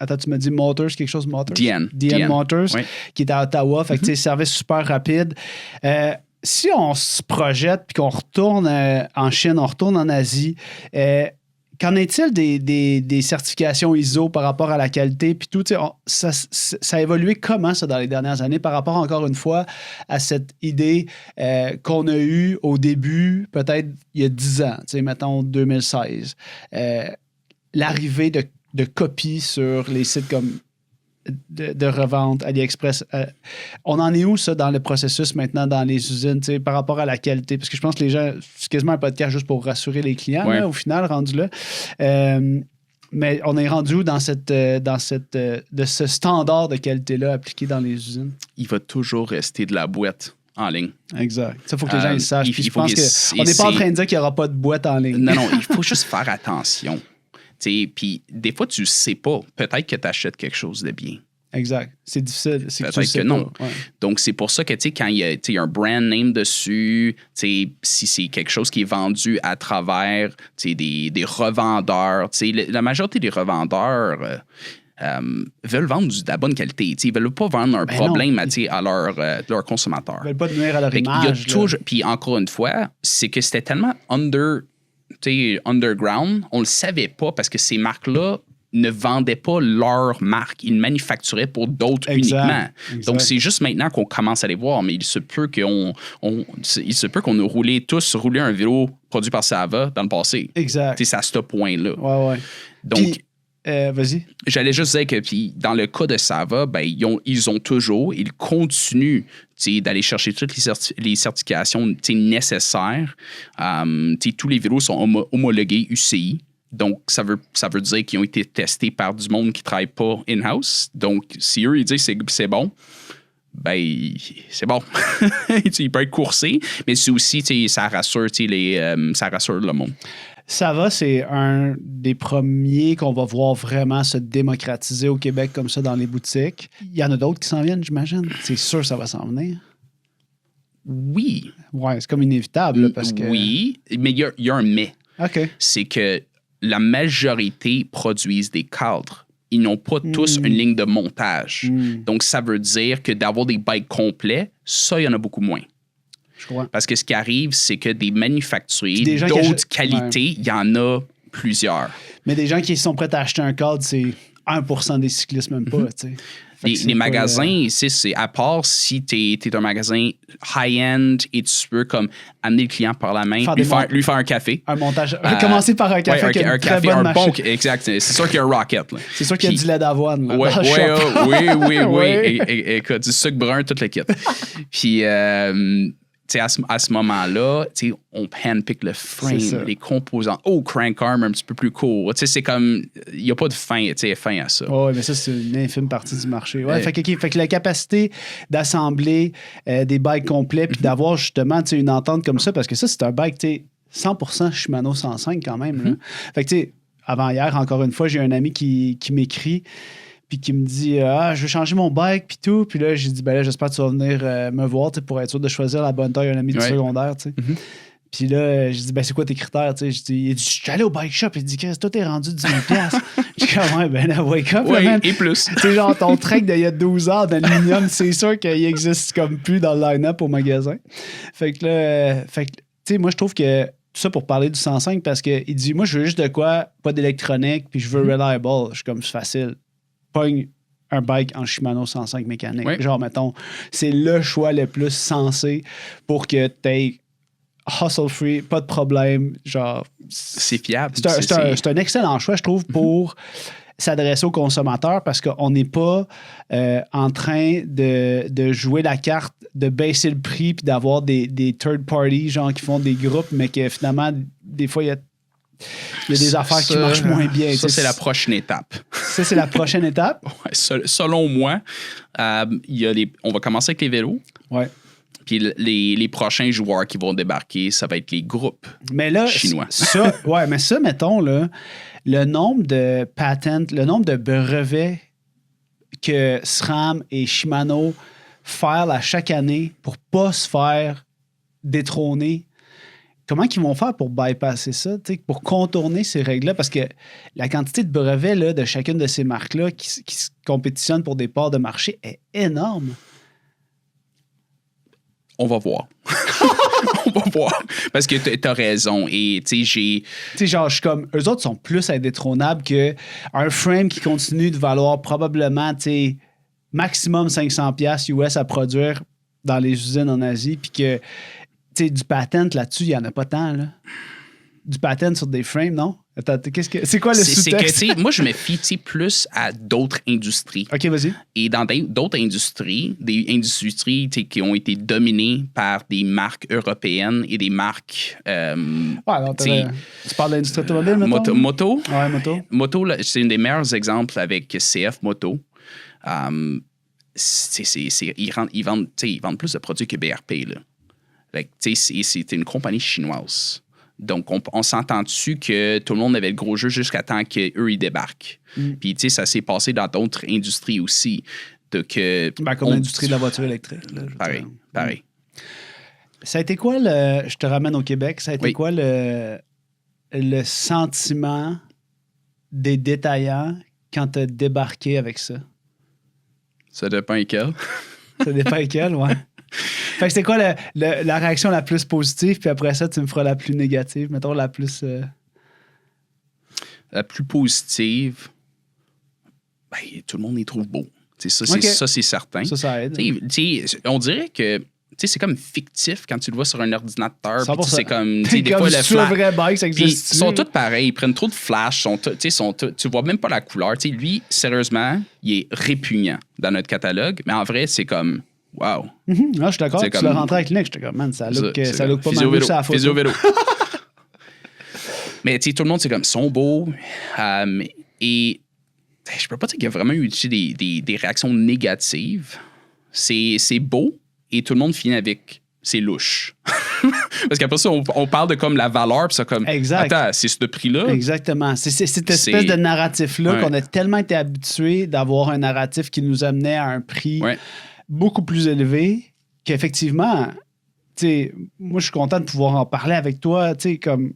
attends, tu m'as dit Motors, quelque chose Motors? DN Motors, oui. qui est à Ottawa. Fait que, tu sais, service super rapide. Si on se projette puis qu'on retourne en Chine, on retourne en Asie, qu'en est-il des certifications ISO par rapport à la qualité puis tout? Ça a évolué comment, ça, dans les dernières années par rapport, encore une fois, à cette idée qu'on a eue au début, peut-être il y a 10 ans, mettons 2016. L'arrivée de copies sur les sites comme de revente, AliExpress. On en est où, ça, dans le processus maintenant, dans les usines, par rapport à la qualité? Parce que je pense que les gens, c'est quasiment un podcast juste pour rassurer les clients, Ouais. là, au final, rendu là. Mais on est rendu où dans de ce standard de qualité-là appliqué dans les usines? Il va toujours rester de la boîte en ligne. Exact. Ça, il faut que les gens le sachent. Puis je pense qu'on et n'est pas en c'est- train de dire qu'il n'y aura pas de boîte en ligne. Non, il faut juste faire attention. Puis des fois, tu sais pas. Peut-être que tu achètes quelque chose de bien. Exact. C'est difficile. C'est Peut-être tu le sais que non. pas. Ouais. Donc, c'est pour ça que, quand il y a un brand name dessus, si c'est quelque chose qui est vendu à travers des revendeurs, la majorité des revendeurs veulent vendre de la bonne qualité. Ils ne veulent pas vendre un problème non. à leurs consommateurs. Ils ne veulent pas nuire à leur Fait qu'il y a image. là. toujours, puis encore une fois, c'est que c'était tellement underground, on le savait pas parce que ces marques-là ne vendaient pas leur marque, ils manufacturaient pour d'autres Exact. uniquement. Exact. Donc c'est juste maintenant qu'on commence à les voir, mais il se peut qu'on ait tous roulé un vélo produit par Sava dans le passé. Exact. C'est à ce point-là. Ouais. Donc Puis, vas-y. j'allais juste dire que puis, dans le cas de Sava, ben, ils continuent d'aller chercher toutes les certifications nécessaires. Tous les vélos sont homologués UCI. Donc, ça veut dire qu'ils ont été testés par du monde qui ne travaille pas in-house. Donc, si eux, ils disent que c'est bon, ben, c'est bon. Il peut être coursé, mais c'est aussi, ça rassure le monde. Sava, c'est un des premiers qu'on va voir vraiment se démocratiser au Québec comme ça dans les boutiques. Il y en a d'autres qui s'en viennent, j'imagine. C'est sûr que ça va s'en venir. Oui. Ouais, c'est comme inévitable là, parce que... Oui, mais il y a un mais. OK. C'est que la majorité produisent des cadres. Ils n'ont pas tous une ligne de montage. Donc, ça veut dire que d'avoir des bikes complets, ça, il y en a beaucoup moins. Je crois. Parce que ce qui arrive, c'est que des manufacturiers Des gens qui d'autres achètent- qualités, il y en a plusieurs. Mais des gens qui sont prêts à acheter un cadre, c'est 1% des cyclistes, même pas, tu sais. Fait que c'est Les pas, magasins, ici, c'est à part si tu es un magasin high-end et tu peux comme amener le client par la main, lui faire un café. Un montage. Commencer par un café qui a une très bonne machine. Exact. C'est sûr qu'il y a un rocket. Là. C'est sûr qu'il y a Puis- du lait d'avoine. Là, Ouais, dans le shop. oui. Ouais. Écoute, du sucre brun, tout le kit. Puis, à ce moment-là, on handpick le C'est ça. frame, les composants. Oh, crank arm un petit peu plus court. C'est comme, il n'y a pas de fin à ça. Oui, mais ça, c'est une infime partie du marché. Ouais, fait que la capacité d'assembler des bikes complets puis d'avoir justement une entente comme ça, parce que ça, c'est un bike 100% Shimano 105 quand même. Là. Fait que, avant hier, encore une fois, j'ai un ami qui m'écrit puis qui me dit je veux changer mon bike puis tout. Puis là, j'ai dit ben là, j'espère que tu vas venir me voir pour être sûr de choisir la bonne taille, un ami du secondaire. Tu sais. Puis là, j'ai dit ben c'est quoi tes critères? Tu sais, il dit je suis allé au bike shop. Il dit qu'est-ce que toi t'es rendu 10 000$? J'ai dit ouais, ben là, wake up. Oui, là, man. et plus. Tu sais, genre ton trek d'il y a 12 ans d'aluminium, c'est sûr qu'il existe comme plus dans le line-up au magasin. Fait que là, tu sais, moi je trouve que tout ça pour parler du 105 parce qu'il dit moi je veux juste de quoi, pas d'électronique, puis je veux reliable. Je suis comme c'est facile. Pogne un bike en Shimano 105 mécanique. Oui. Genre, mettons, c'est le choix le plus sensé pour que tu aies hustle-free, pas de problème. Genre, C'est fiable. c'est un excellent choix, je trouve, pour s'adresser aux consommateurs parce qu'on n'est pas en train de jouer la carte, de baisser le prix puis d'avoir des third parties, genre qui font des groupes, mais que finalement, des fois, il y a des affaires qui marchent moins bien. Ça, c'est la prochaine étape. Ça, c'est la prochaine étape? Ouais, selon moi, on va commencer avec les vélos. Ouais. Puis les prochains joueurs qui vont débarquer, ça va être les groupes chinois. Mais ça, mettons, là, le nombre de patents, le nombre de brevets que SRAM et Shimano font à chaque année pour pas se faire détrôner. Comment ils vont faire pour bypasser ça, pour contourner ces règles-là? Parce que la quantité de brevets là, de chacune de ces marques-là qui se compétitionnent pour des parts de marché est énorme. On va voir. On va voir. Parce que t'as raison. Et tu sais, Tu sais, genre, je suis comme. Eux autres sont plus indétrônables qu'un frame qui continue de valoir probablement, tu sais, maximum 500$ US à produire dans les usines en Asie. Puis que, tu sais, du patent là-dessus, il n'y en a pas tant, là. Du patent sur des frames, non? Attends, c'est quoi le sous-texte? C'est que, moi, je me fie plus à d'autres industries. OK, vas-y. Et dans d'autres industries, des industries qui ont été dominées par des marques européennes et des marques... alors, tu parles de l'industrie automobile, mettons? Moto. Ouais, moto. Moto, là, c'est un des meilleurs exemples avec CF Moto. Ils vendent plus de produits que BRP, là. C'est une compagnie chinoise. Donc, on s'entend dessus que tout le monde avait le gros jeu jusqu'à temps qu'eux, ils débarquent. Puis, tu sais, ça s'est passé dans d'autres industries aussi. Donc, comme l'industrie de la voiture électrique. Là, pareil. Ça a été quoi je te ramène au Québec, ça a été quoi le sentiment des détaillants quand tu as débarqué avec ça? Ça dépend lesquels. Ça dépend lesquels, ouais. Fait que c'était quoi la réaction la plus positive, puis après ça, tu me feras la plus négative, mettons la plus... La plus positive, tout le monde les trouve beaux. Ça, c'est certain. Ça aide. On dirait que c'est comme fictif quand tu le vois sur un ordinateur. C'est comme des fois le flash. Vrai bike, ça existe. Ils sont tous pareils. Ils prennent trop de flash. Tu vois même pas la couleur. Lui, sérieusement, il est répugnant dans notre catalogue. Mais en vrai, c'est comme... Wow. Je suis d'accord. Tu l'as rentré avec Nick. J'étais comme, man, ça look pas mal ça à la photo. Physio-vélo. Mais tout le monde, c'est comme, sont beaux. Et je peux pas dire qu'il y a vraiment eu des réactions négatives. C'est beau et tout le monde finit avec c'est louche. Parce qu'après ça, on parle de comme la valeur, puis ça comme, exact. Attends, c'est ce prix-là. Exactement. C'est cette espèce de narratif-là qu'on a tellement été habitué d'avoir un narratif qui nous amenait à un prix beaucoup plus élevé qu'effectivement, tu sais, moi, je suis content de pouvoir en parler avec toi, tu sais, comme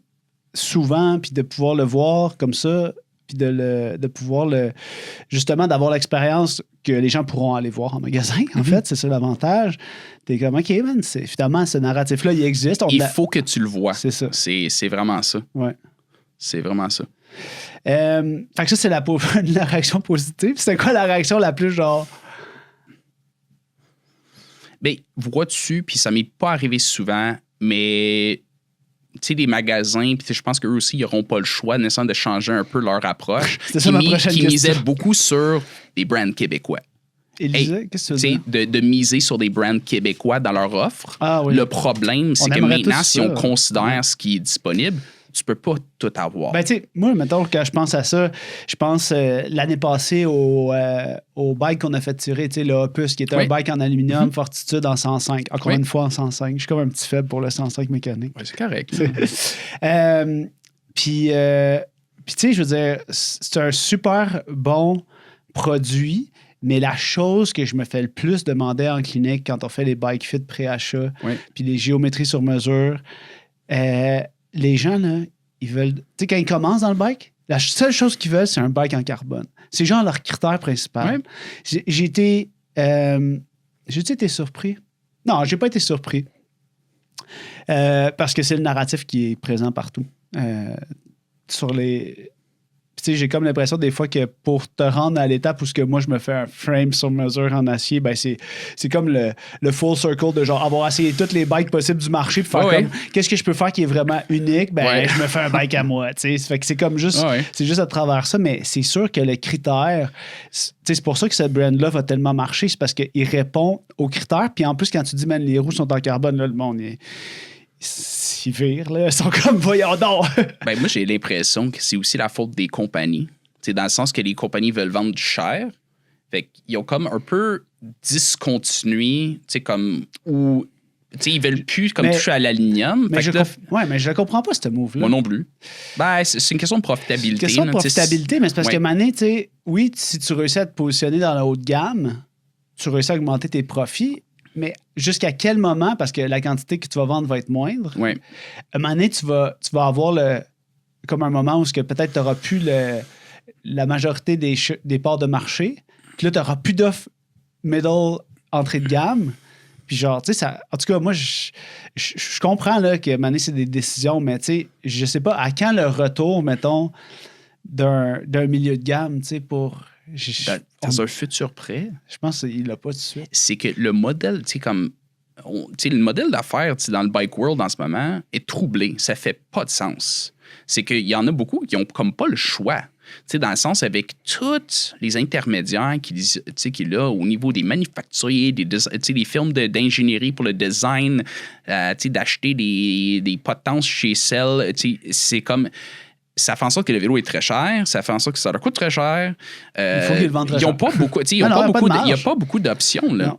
souvent, puis de pouvoir le voir comme ça, puis de pouvoir justement, d'avoir l'expérience que les gens pourront aller voir en magasin, en fait, c'est ça l'avantage. T'es comme, OK, man, finalement, ce narratif-là, il existe. Il faut que tu le vois. C'est ça. C'est vraiment ça. Ouais. C'est vraiment ça. Fait que ça, c'est la réaction positive. C'était quoi la réaction la plus genre... Ben, vois-tu, puis ça m'est pas arrivé souvent, mais tu sais, des magasins, puis je pense qu'eux aussi, ils n'auront pas le choix nécessairement de changer un peu leur approche. C'est ça ma prochaine question. Qui misaient beaucoup sur des brands québécois. Élisée, qu'est-ce que tu veux dire? De miser sur des brands québécois dans leur offre. Ah, oui. Le problème, c'est que maintenant, si on considère ce qui est disponible, tu peux pas tout avoir. Ben, tu sais, moi, mettons, quand je pense à ça, je pense l'année passée au bike qu'on a fait tirer, tu sais, le Opus, qui était un bike en aluminium, Fortitude en 105. Encore une fois en 105. Je suis comme un petit faible pour le 105 mécanique. Ouais, c'est correct. Puis, tu sais, je veux dire, c'est un super bon produit, mais la chose que je me fais le plus demander en clinique quand on fait les bike fit pré-achat, puis les géométries sur mesure, les gens, là, ils veulent... Tu sais, quand ils commencent dans le bike, la seule chose qu'ils veulent, c'est un bike en carbone. C'est genre leur critère principal. Ouais. J'ai été surpris? Non, j'ai pas été surpris. Parce que c'est le narratif qui est présent partout. Sur les tu sais, j'ai comme l'impression des fois que pour te rendre à l'étape où ce que moi je me fais un frame sur mesure en acier, ben c'est comme le full circle de genre avoir essayé toutes les bikes possibles du marché pour faire comme qu'est-ce que je peux faire qui est vraiment unique, ben je me fais un bike à moi, tu sais. Fait que c'est comme juste c'est juste à travers ça, mais c'est sûr que le critère, tu sais, c'est pour ça que ce brand-là va tellement marcher, c'est parce qu'il répond aux critères, puis en plus quand tu dis man les roues sont en carbone, là, le monde ils virent, là. Ils sont comme, voyons donc. Ben, moi, j'ai l'impression que c'est aussi la faute des compagnies. T'sais, dans le sens que les compagnies veulent vendre cher. Fait qu'ils ont comme un peu discontinué, comme, ou, ils veulent plus comme toucher à l'aluminium. Mais je ne comprends pas, ce move-là. Moi non plus. Ben, c'est une question de profitabilité. C'est une question de profitabilité, mais c'est parce que, Mané, oui, si tu réussis à te positionner dans la haute gamme, tu réussis à augmenter tes profits. Mais jusqu'à quel moment, parce que la quantité que tu vas vendre va être moindre, à un moment donné, tu vas avoir comme un moment où peut-être tu n'auras plus la majorité des parts de marché, puis là, tu n'auras plus d'offres middle entrée de gamme. Puis genre, tu sais, en tout cas, moi, je comprends là, que à un moment donné, c'est des décisions, mais tu sais, je sais pas, à quand le retour, mettons, d'un milieu de gamme, tu sais, pour... Dans un futur près, je pense qu'il l'a pas tout de suite. C'est que le modèle, le modèle d'affaires dans le bike world en ce moment est troublé. Ça fait pas de sens. C'est qu'il y en a beaucoup qui ont comme pas le choix. Dans le sens avec tous les intermédiaires qu'il y a au niveau des manufacturiers, des firmes d'ingénierie pour le design, d'acheter des potences chez Cell, c'est comme... Ça fait en sorte que le vélo est très cher, ça fait en sorte que ça leur coûte très cher. Il faut qu'ils le vendent très cher. Ils n'ont pas beaucoup, il n'y a pas beaucoup d'options. Là.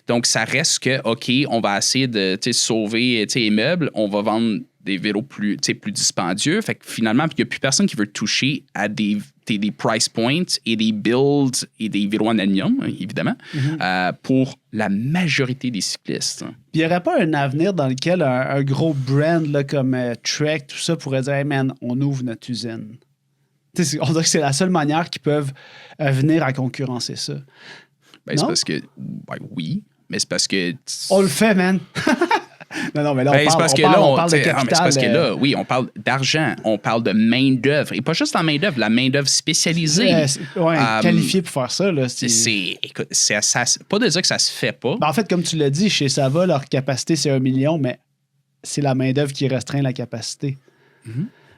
Donc, ça reste que, OK, on va essayer de sauver les meubles, on va vendre des vélos plus dispendieux. Fait que finalement, il n'y a plus personne qui veut toucher à des price points et des builds et des vélos en aluminium, évidemment, pour la majorité des cyclistes. Puis il n'y aurait pas un avenir dans lequel un gros brand là, comme Trek, tout ça, pourrait dire hey man, on ouvre notre usine. On dirait que c'est la seule manière qu'ils peuvent venir à concurrencer ça. Ben, c'est parce que, oui, mais c'est parce que... On le fait, man! Non, mais là, on parle de capital. C'est parce que là, oui, on parle d'argent, on parle de main-d'œuvre. Et pas juste la main-d'œuvre, la main-d'œuvre spécialisée. Qualifiée pour faire ça. Là, écoute, pas de dire que ça se fait pas. Ben, en fait, comme tu l'as dit, chez Sava, leur capacité, c'est 1 million, mais c'est la main-d'œuvre qui restreint la capacité.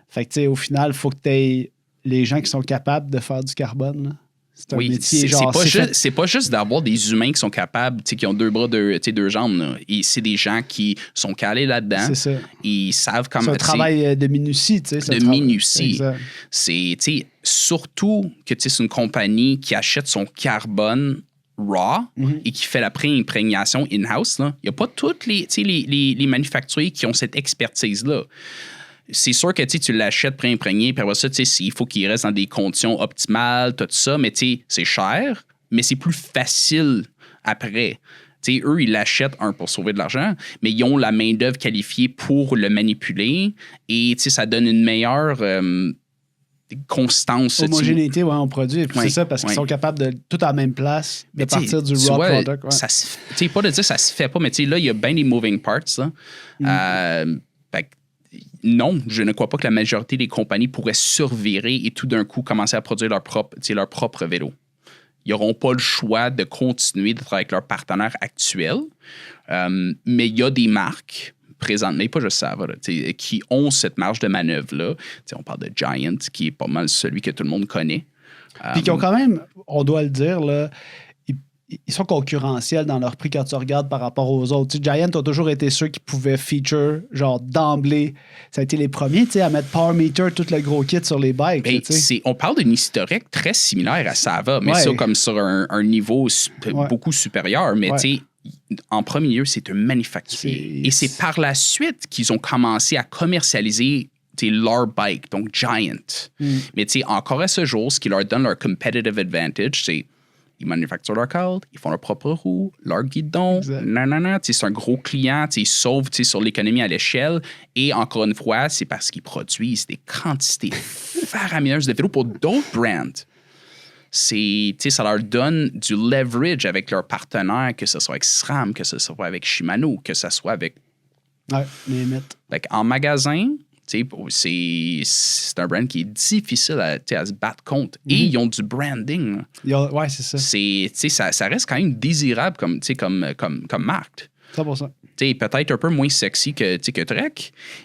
Fait que, tu sais, au final, il faut que tu aies les gens qui sont capables de faire du carbone. Là. C'est un métier genre... C'est pas juste d'avoir des humains qui sont capables, qui ont 2 bras, 2 jambes. Là. Et c'est des gens qui sont calés là-dedans. C'est ça. Ils savent comment... C'est un travail de minutie. Minutie. C'est, surtout que c'est une compagnie qui achète son carbone raw et qui fait la pré-imprégnation in-house. Il n'y a pas tous les manufacturiers qui ont cette expertise-là. C'est sûr que tu l'achètes pré-imprégné, puis après ça, il faut qu'il reste dans des conditions optimales, tout ça, mais c'est cher, mais c'est plus facile après. Eux, ils l'achètent, pour sauver de l'argent, mais ils ont la main-d'œuvre qualifiée pour le manipuler et ça donne une meilleure constance. Homogénéité, en produit. Et puis c'est ça, parce qu'ils sont capables de tout à la même place, de partir du raw product. Ouais. Pas de dire que ça se fait pas, mais là, il y a bien des moving parts. Non, je ne crois pas que la majorité des compagnies pourraient survirer et tout d'un coup commencer à produire leur propre vélo. Ils n'auront pas le choix de continuer d'être avec leurs partenaires actuels, mais il y a des marques présentes, mais pas juste ça, qui ont cette marge de manœuvre-là. On parle de Giant, qui est pas mal celui que tout le monde connaît. Puis qui ont quand même, on doit le dire, là, ils sont concurrentiels dans leur prix quand tu regardes par rapport aux autres. Giant ont toujours été ceux qui pouvaient feature, genre d'emblée. Ça a été les premiers à mettre Power Meter, tout le gros kit sur les bikes. On parle d'une historique très similaire à Sava, mais ça comme sur un niveau beaucoup supérieur. Mais en premier lieu, c'est un manufacturier. Et c'est par la suite qu'ils ont commencé à commercialiser leur bike, donc Giant. Mais encore à ce jour, ce qui leur donne leur competitive advantage, c'est ils manufacturent leur cadre, ils font leur propre roue, leur guidon, c'est un gros client, ils sauvent sur l'économie à l'échelle. Et encore une fois, c'est parce qu'ils produisent des quantités faramineuses de vélos pour d'autres brands. Ça leur donne du leverage avec leurs partenaires, que ce soit avec SRAM, que ce soit avec Shimano, que ce soit avec... les mythes. En magasin, C'est un brand qui est difficile à se battre contre. Et ils ont du branding. Ouais, c'est ça. Ça reste quand même désirable comme marque. 100%. Peut-être un peu moins sexy que Trek,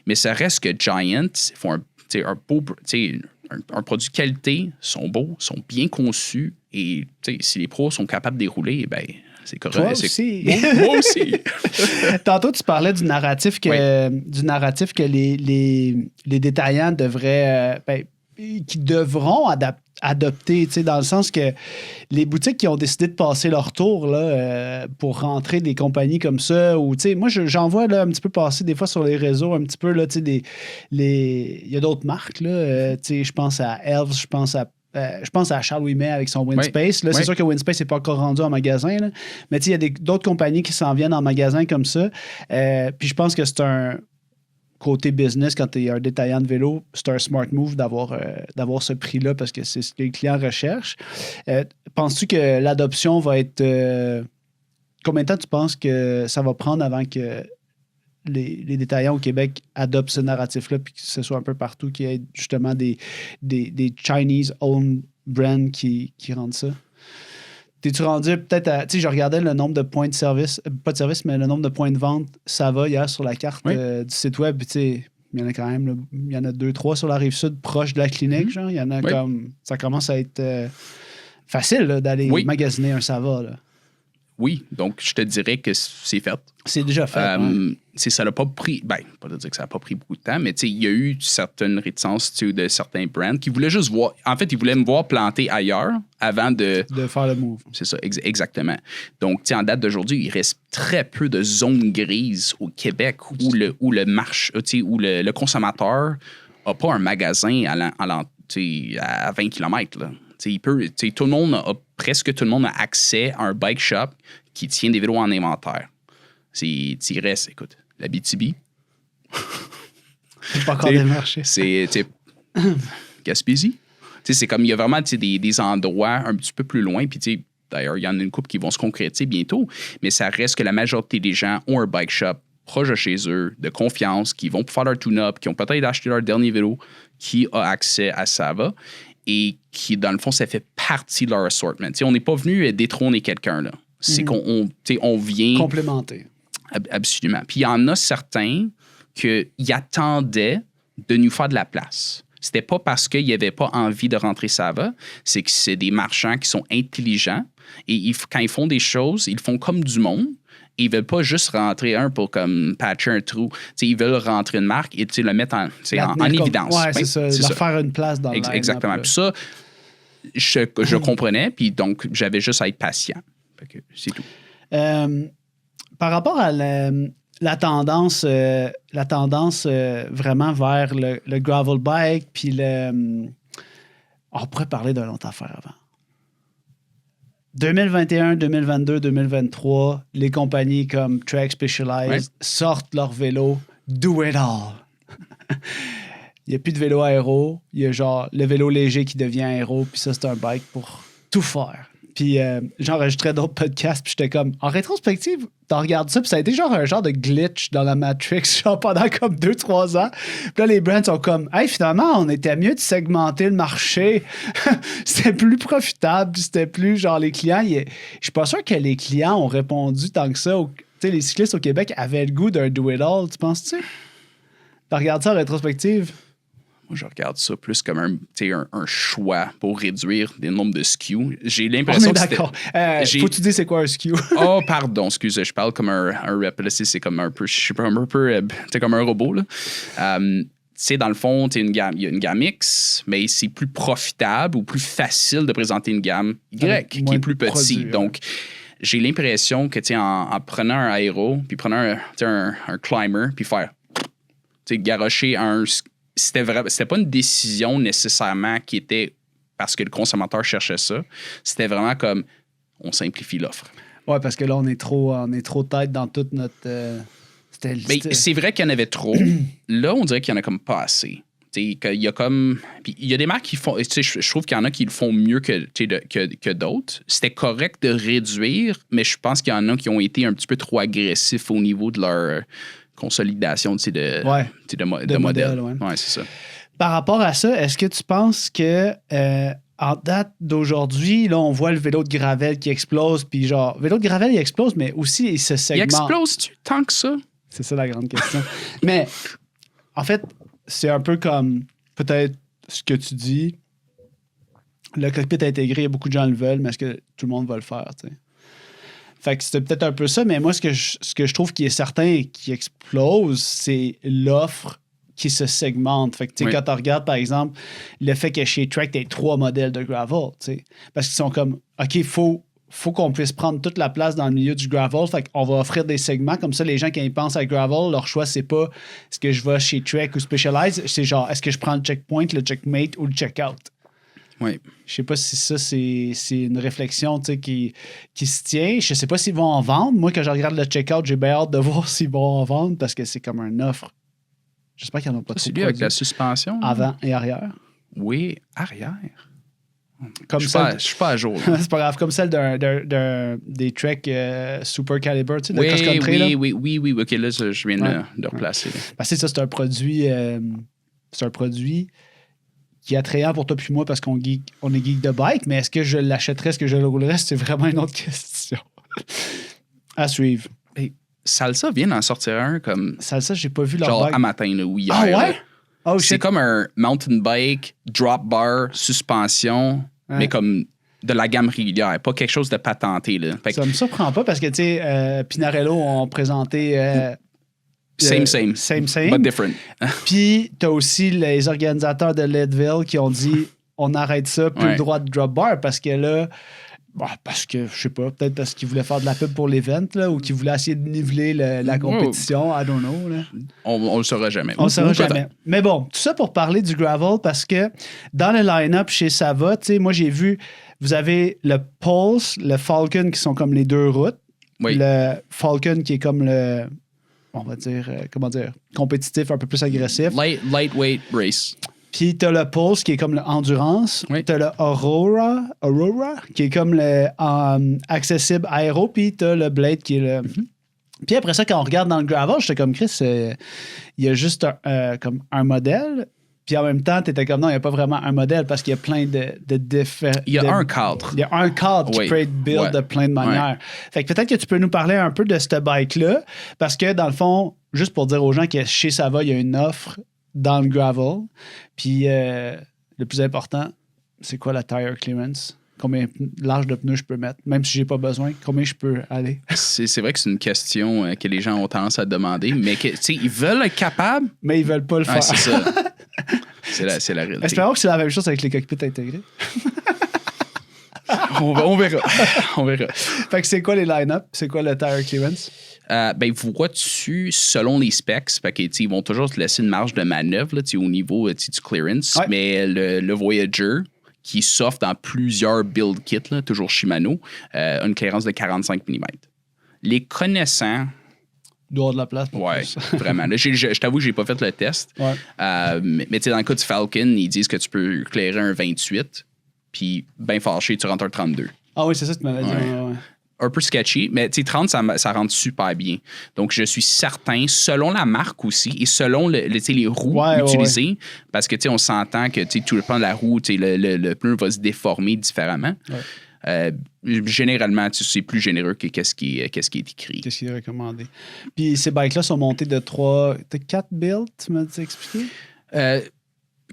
mais ça reste que Giant font un beau, un produit de qualité, sont beaux, sont bien conçus, et si les pros sont capables de dérouler, ben c'est correct. Toi aussi. Moi aussi. Tantôt, tu parlais du narratif que les détaillants devraient, qui devront adopter, dans le sens que les boutiques qui ont décidé de passer leur tour là, pour rentrer des compagnies comme ça, ou moi j'en vois là, un petit peu passer des fois sur les réseaux, un petit peu là, il y a d'autres marques là, je pense à Elves, je pense à Charles Ouimet avec son Winspace. Là, c'est sûr que Winspace n'est pas encore rendu en magasin, là, mais il y a d'autres compagnies qui s'en viennent en magasin comme ça. Puis je pense que c'est un côté business, quand tu es un détaillant de vélo, c'est un smart move d'avoir ce prix-là parce que c'est ce que les clients recherchent. Penses-tu que l'adoption va être... combien de temps tu penses que ça va prendre avant que les détaillants au Québec adoptent ce narratif-là puis que ce soit un peu partout, qu'il y ait justement des Chinese-owned brands qui rendent ça? T'es-tu rendu peut-être à... Tu sais, je regardais le nombre de points de service, pas de service, mais le nombre de points de vente, ça va hier sur la carte du site web. Tu sais, il y en a quand même, il y en a 2-3 sur la Rive-Sud, proche de la clinique, genre. Il y en a comme... Ça commence à être facile là, d'aller magasiner un Sava, là. Oui, donc je te dirais que c'est fait. C'est déjà fait. Ça n'a pas pris, pas de dire que ça n'a pas pris beaucoup de temps, mais il y a eu certaines réticences de certains brands qui voulaient juste voir. En fait, ils voulaient me voir planter ailleurs avant de faire le move. C'est ça, exactement. Donc, en date d'aujourd'hui, il reste très peu de zones grises au Québec où le marché, où le consommateur n'a pas un magasin à 20 km. Là. Tout le monde presque tout le monde a accès à un bike shop qui tient des vélos en inventaire. Il reste, écoute, la BTB. C'est pas encore des marchés. C'est Gaspésie. C'est comme il y a vraiment des endroits un petit peu plus loin. Puis d'ailleurs, il y en a une couple qui vont se concrétiser bientôt. Mais ça reste que la majorité des gens ont un bike shop proche de chez eux, de confiance, qui vont faire leur tune-up, qui ont peut-être acheté leur dernier vélo, qui a accès à Sava. Et qui, dans le fond, ça fait partie de leur assortment. On n'est pas venu détrôner quelqu'un, là. C'est qu'on vient... complémenter. Absolument. Puis il y en a certains qui attendaient de nous faire de la place. C'était pas parce qu'ils n'avaient pas envie de rentrer Sava, c'est que c'est des marchands qui sont intelligents et quand ils font des choses, ils font comme du monde. Ils veulent pas juste rentrer pour comme patcher un trou. Ils veulent rentrer une marque et le mettre en évidence. Oui, c'est ça. Leur faire une place dans le line-up. Exactement. Puis ça, je comprenais. Puis donc, j'avais juste à être patient. Fait que c'est tout. Par rapport à la tendance vraiment vers le gravel bike, puis on pourrait parler d'une autre affaire avant. 2021, 2022, 2023, les compagnies comme Trek Specialized sortent leur vélo, do it all. Il n'y a plus de vélo aéro, il y a genre le vélo léger qui devient aéro, puis ça, c'est un bike pour tout faire. Puis j'enregistrais d'autres podcasts, puis j'étais comme, en rétrospective, t'en regardes ça, puis ça a été genre un genre de glitch dans la Matrix, genre pendant comme 2-3 ans. Puis là, les brands sont comme, hey, finalement, on était mieux de segmenter le marché. C'était plus profitable, c'était plus genre les clients. Je suis pas sûr que les clients ont répondu tant que ça. Tu sais, les cyclistes au Québec avaient le goût d'un do-it-all, tu penses-tu? T'en regardes ça en rétrospective? Moi, je regarde ça plus comme un choix pour réduire le nombre de SKU. J'ai l'impression que d'accord. Faut-tu dire c'est quoi un SKU? Oh, pardon, excusez, je parle comme un rep. Là, c'est comme un peu, je sais pas, un peu, comme un robot. Là. Dans le fond, il y a une gamme X, mais c'est plus profitable ou plus facile de présenter une gamme Y qui est plus petite. Donc, j'ai l'impression que en prenant un aéro, puis prenant un climber, puis faire garrocher un... C'était pas une décision nécessairement qui était parce que le consommateur cherchait ça. C'était vraiment comme on simplifie l'offre. Oui, parce que là, on est trop tête dans toute notre... Mais c'est vrai qu'il y en avait trop. Là, on dirait qu'il y en a comme pas assez. Il y a comme. Puis il y a des marques qui font. Je trouve qu'il y en a qui le font mieux que d'autres. C'était correct de réduire, mais je pense qu'il y en a qui ont été un petit peu trop agressifs au niveau de leur consolidation de modèles. Ouais, c'est ça. Par rapport à ça, est-ce que tu penses que en date d'aujourd'hui, là, on voit le vélo de gravel qui explose, puis genre, vélo de gravel, il explose, mais aussi, il se segmente. Il explose-tu tant que ça? C'est ça la grande question. Mais, en fait, c'est un peu comme, peut-être, ce que tu dis, le cockpit intégré, il y a beaucoup de gens le veulent, mais est-ce que tout le monde va le faire, tu sais? Fait que c'est peut-être un peu ça, mais moi, ce que je trouve qui est certain et qui explose, c'est l'offre qui se segmente. Fait que, tu sais, quand tu regardes, par exemple, le fait que chez Trek, tu aies 3 modèles de gravel, tu sais, parce qu'ils sont comme, OK, faut qu'on puisse prendre toute la place dans le milieu du gravel. Fait qu'on va offrir des segments. Comme ça, les gens, quand ils pensent à gravel, leur choix, c'est pas est-ce que je vais chez Trek ou Specialized, c'est genre, est-ce que je prends le checkpoint, le checkmate ou le checkout? Oui. Je sais pas si ça, c'est une réflexion qui se tient. Je sais pas s'ils vont en vendre. Moi, quand je regarde le checkout, j'ai bien hâte de voir s'ils vont en vendre parce que c'est comme une offre. J'espère qu'ils n'en ont pas trop. C'est lui avec la suspension. Avant et arrière. Oui, arrière. Comme je suis pas à jour. C'est pas grave. Comme celle des Trek Super Caliber, tu sais, de cross-country. Oui. OK, là, je viens de replacer. Parce que ça, c'est un produit... c'est un produit qui est attrayant pour toi puis moi parce qu'on est geek de bike, mais est-ce que je l'achèterais, est-ce que je le roulerais, c'est vraiment une autre question. À suivre. Hey, Salsa vient d'en sortir un comme... Salsa, j'ai pas vu leur genre bike. à matin, là, ou hier. Ah ouais? Oh, c'est comme un mountain bike, drop bar, suspension, mais comme de la gamme régulière, pas quelque chose de patenté. Là. Ça me surprend pas parce que, tu sais, Pinarello ont présenté... Same. But different. Puis, t'as aussi les organisateurs de Leadville qui ont dit on arrête ça, plus le droit de drop bar parce que là, parce que, je sais pas, peut-être parce qu'ils voulaient faire de la pub pour l'event là, ou qu'ils voulaient essayer de niveler la compétition. I don't know. Là. On le saura jamais. On le saura jamais. Mais bon, tout ça pour parler du gravel parce que dans le line-up chez Sava, tu sais, moi j'ai vu, vous avez le Pulse, le Falcon qui sont comme les 2 routes. Oui. Le Falcon qui est comme le... on va dire, compétitif, un peu plus agressif. Lightweight race. Puis t'as le Pulse qui est comme le Endurance. Oui. T'as le Aurora qui est comme le accessible aéro. Puis t'as le Blade qui est le... Puis après ça, quand on regarde dans le gravel, j'étais comme Chris, il y a juste comme un modèle. Puis en même temps, t'étais comme non, il n'y a pas vraiment un modèle parce qu'il y a plein de différents... Il y a un cadre. Il y a un cadre qui peut être build de plein de manières. Fait que peut-être que tu peux nous parler un peu de cette bike-là parce que dans le fond, juste pour dire aux gens que chez Sava, il y a une offre dans le gravel. Puis le plus important, c'est quoi la tire clearance? Combien large de pneus je peux mettre? Même si j'ai pas besoin, combien je peux aller? C'est vrai que c'est une question que les gens ont tendance à demander, mais ils veulent être capables. Mais ils veulent pas le faire. C'est ça. c'est la réalité. Espérons que c'est la même chose avec les cockpits intégrés. on verra. On verra. Fait que c'est quoi les line-up? C'est quoi le tire clearance? Vois-tu, selon les specs, ils vont toujours te laisser une marge de manœuvre là, au niveau du clearance, mais le Voyager, qui s'offre dans plusieurs build kits, là, toujours Shimano, a une clairance de 45 mm. Les connaissants... Il doit avoir de la place pour plus. ça. Vraiment. Là, je t'avoue que j'ai pas fait le test. Ouais. Mais dans le cas du Falcon, ils disent que tu peux clairer un 28, puis bien fâché, tu rentres un 32. Ah oui, c'est ça que tu m'avais dit. Ouais. Un peu sketchy, mais 30, ça rentre super bien. Donc, je suis certain, selon la marque aussi, et selon les roues utilisées, parce que on s'entend que tout le temps de la roue, le pneu va se déformer différemment. Ouais. Généralement, c'est plus généreux que qu'est-ce qui est écrit. Qu'est-ce qui est recommandé. Puis ces bikes-là sont montés de 4 builds, tu m'as expliqué? En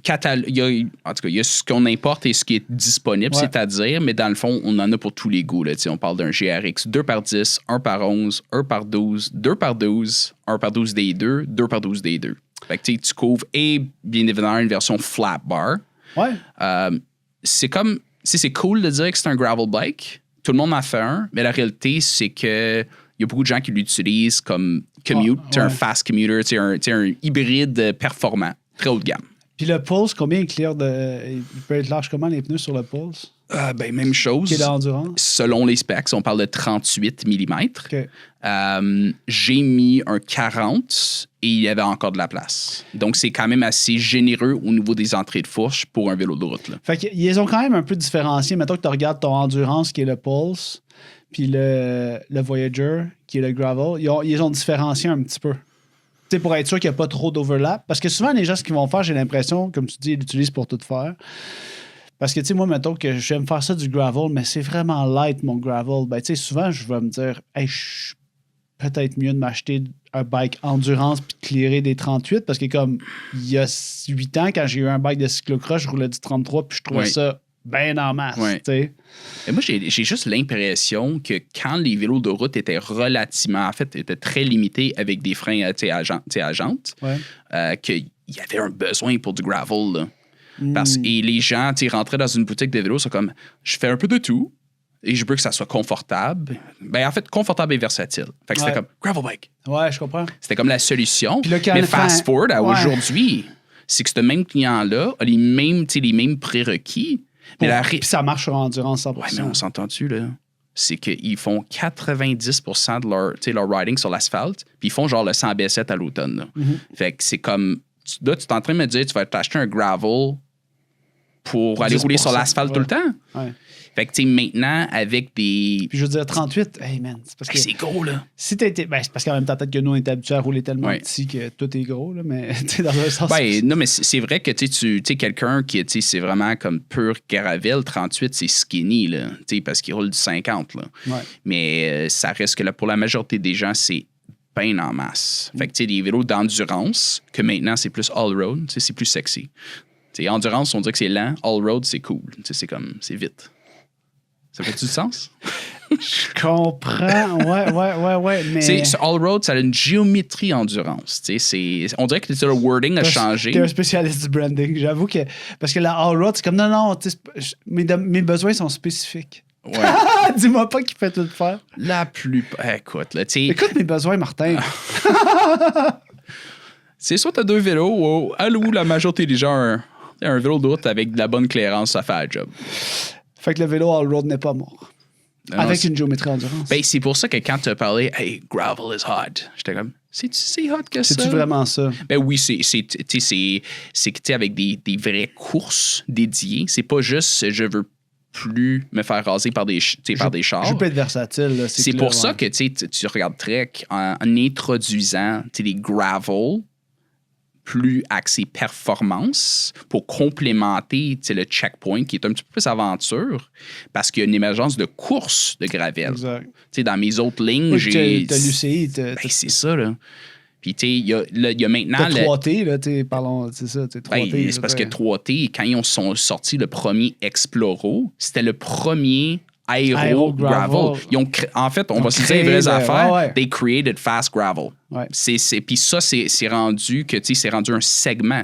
tout cas, il y a ce qu'on importe et ce qui est disponible, c'est-à-dire, mais dans le fond, on en a pour tous les goûts. Là. On parle d'un GRX 2x10, 1x11, 1x12, 2x12, 1x12 D2, 2x12 D2. Fait que tu couvres et bien évidemment une version flat bar. Ouais. C'est comme, c'est cool de dire que c'est un gravel bike. Tout le monde en fait un, mais la réalité, c'est que il y a beaucoup de gens qui l'utilisent comme commute, un fast commuter, un hybride performant, très haut de gamme. Puis le Pulse, combien il clear il peut être large comment les pneus sur le Pulse? Ben, même chose. Qui est l'endurance? Selon les specs, on parle de 38 mm. OK. J'ai mis un 40 et il y avait encore de la place. Donc, c'est quand même assez généreux au niveau des entrées de fourche pour un vélo de route. Là. Fait qu'ils ont quand même un peu différencié. Mettons que tu regardes ton endurance qui est le Pulse, puis le Voyager qui est le Gravel. Ils ont différencié un petit peu. Tu sais, pour être sûr qu'il n'y a pas trop d'overlap. Parce que souvent, les gens, ce qu'ils vont faire, j'ai l'impression, comme tu dis, ils l'utilisent pour tout faire. Parce que, tu sais, moi, mettons que j'aime faire ça du gravel, mais c'est vraiment light, mon gravel. Ben, tu sais, souvent, je vais me dire, hey, peut-être mieux de m'acheter un bike endurance puis de clearer des 38 parce que, comme, il y a 8 ans, quand j'ai eu un bike de cyclocross, je roulais du 33 puis je trouvais ça bien en masse, tu sais. Et moi, j'ai juste l'impression que quand les vélos de route étaient relativement, en fait, étaient très limités avec des freins à jantes, qu'il y avait un besoin pour du gravel, là. Et les gens rentraient dans une boutique de vélos, c'est comme je fais un peu de tout et je veux que ça soit confortable. Ben, en fait, confortable et versatile. Fait que c'était comme gravel bike. Ouais, je comprends. C'était comme la solution. Mais fast forward à aujourd'hui, c'est que ce même client-là a les mêmes prérequis. Puis ça marche sur endurance 100%. Ouais, mais on s'entend-tu, là? C'est qu'ils font 90% de leur riding sur l'asphalte, puis ils font genre le 100 B7 à l'automne. Là. Fait que c'est comme... Là, tu es en train de me dire tu vas t'acheter un gravel pour aller rouler sur l'asphalte tout le temps. Ouais. Fait que, tu sais, maintenant, avec des... Puis je veux dire, 38, hey man, c'est parce que... c'est gros, là. Si t'étais... Ben, c'est parce qu'en même temps, peut-être que nous, on est habitués à rouler tellement petit que tout est gros, là, mais tu sais, dans un sens... Ben, non, mais c'est vrai que, tu sais, quelqu'un qui, tu sais, c'est vraiment comme pur gravel, 38, c'est skinny, là, tu sais, parce qu'il roule du 50, là. Ouais. Mais ça reste que, là, pour la majorité des gens, c'est bien en masse. Fait que, tu sais, des vélos d'endurance, que maintenant, c'est plus all-road, tu sais, c'est plus sexy. Tu sais, endurance, on dirait que c'est lent. All-road, c'est cool. Tu sais, c'est comme... C'est vite. Ça fait-tu du sens? Je comprends. Ouais. Mais... Ce all-road, ça a une géométrie endurance. On dirait que le wording a changé. T'es un spécialiste du branding. J'avoue que... Parce que la all-road, c'est comme... Non, mes besoins sont spécifiques. Ouais. Dis-moi pas qu'il fait tout faire. La plupart... Écoute, là, tu sais... Écoute mes besoins, Martin. C'est soit t'as 2 vélos ou la majorité des gens un vélo de route avec de la bonne clairance, ça fait la job. Fait que le vélo all-road n'est pas mort. Avec une géométrie endurance. Ben, c'est pour ça que quand tu as parlé « Hey, gravel is hot », j'étais comme « C'est-tu si hot que ça? » C'est-tu vraiment ça? Ben oui, c'est que tu sais, avec des vraies courses dédiées, c'est pas juste « Je veux plus me faire raser par des chars. » Je peux être versatile. Là, c'est pour ça que tu regardes Trek en introduisant les gravel plus axé performance pour complémenter le checkpoint qui est un petit peu plus aventure parce qu'il y a une émergence de course de gravel. Exact. Dans mes autres lignes, j'ai... T'as l'UCI. C'est ça, là. Puis, tu sais, il y a maintenant... T'as 3T, là, parlons, c'est ça, 3T. C'est parce que 3T, quand ils ont sorti le premier Exploro, c'était le premier aéro gravel. En fait, on va se dire les vraies affaires. They created fast gravel. Ouais. Puis ça, c'est rendu que c'est rendu un segment.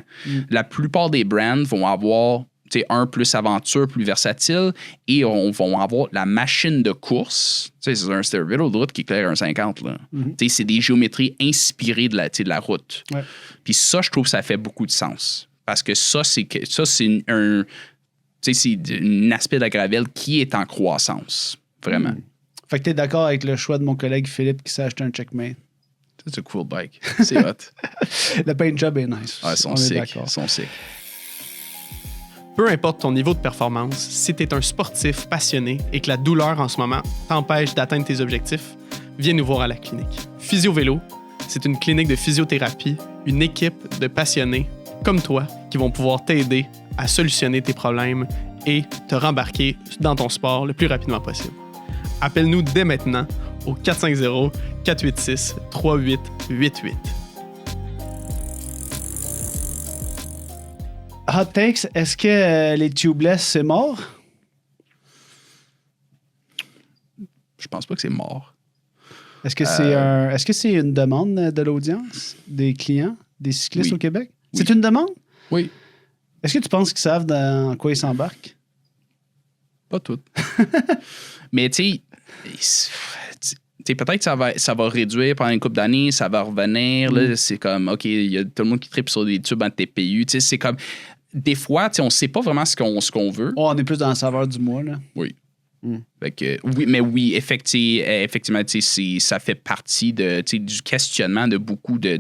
La plupart des brands vont avoir un plus aventure, plus versatile, et on va avoir la machine de course. C'est un vélo de route qui éclaire un 50. Là. C'est des géométries inspirées de la route. Ouais. Puis ça, je trouve que ça fait beaucoup de sens. Parce que ça, c'est un aspect de la gravel qui est en croissance. Vraiment. Fait que t'es d'accord avec le choix de mon collègue Philippe qui s'est acheté un Checkmate. C'est un cool bike. C'est hot. Le paint job est nice. Ah, ils sont sick. Peu importe ton niveau de performance, si tu es un sportif passionné et que la douleur en ce moment t'empêche d'atteindre tes objectifs, viens nous voir à la clinique. Physio Vélo, c'est une clinique de physiothérapie, une équipe de passionnés comme toi qui vont pouvoir t'aider à solutionner tes problèmes et te rembarquer dans ton sport le plus rapidement possible. Appelle-nous dès maintenant au 450-486-3888. Hot takes, est-ce que les tubeless, c'est mort? Je pense pas que c'est mort. Est-ce que c'est une demande de l'audience, des clients, des cyclistes au Québec? Oui. C'est une demande? Oui. Est-ce que tu penses qu'ils savent dans quoi ils s'embarquent? Pas toutes. Mais tu peut-être que ça va réduire pendant une couple d'années, ça va revenir. Là, c'est comme, OK, il y a tout le monde qui tripe sur des tubes en TPU. C'est comme, des fois, on ne sait pas vraiment ce qu'on veut. Oh, on est plus dans la saveur du mois, là. Oui. Fait que, oui, effectivement, ça fait partie du questionnement de beaucoup de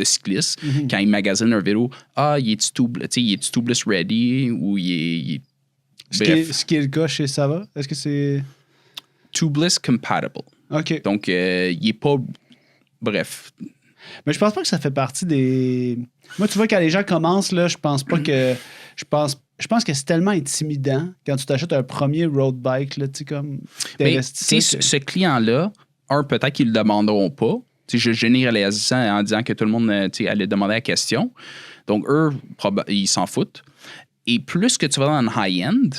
cyclistes quand ils magasinent un vélo. Il est tubeless ready ou il est ce qui est le cas chez Sava? Est-ce que c'est... Tubeless compatible. OK. Donc, il est pas... Bref. Mais je pense pas que ça fait partie des... Moi, tu vois, quand les gens commencent, là, je pense pas que... Je pense que c'est tellement intimidant quand tu t'achètes un premier road bike, là, tu sais, comme... Mais, ce client-là, peut-être qu'ils le demanderont pas. Je généralise ça en disant que tout le monde allait demander la question. Donc, eux, ils s'en foutent. Et plus que tu vas dans le high-end,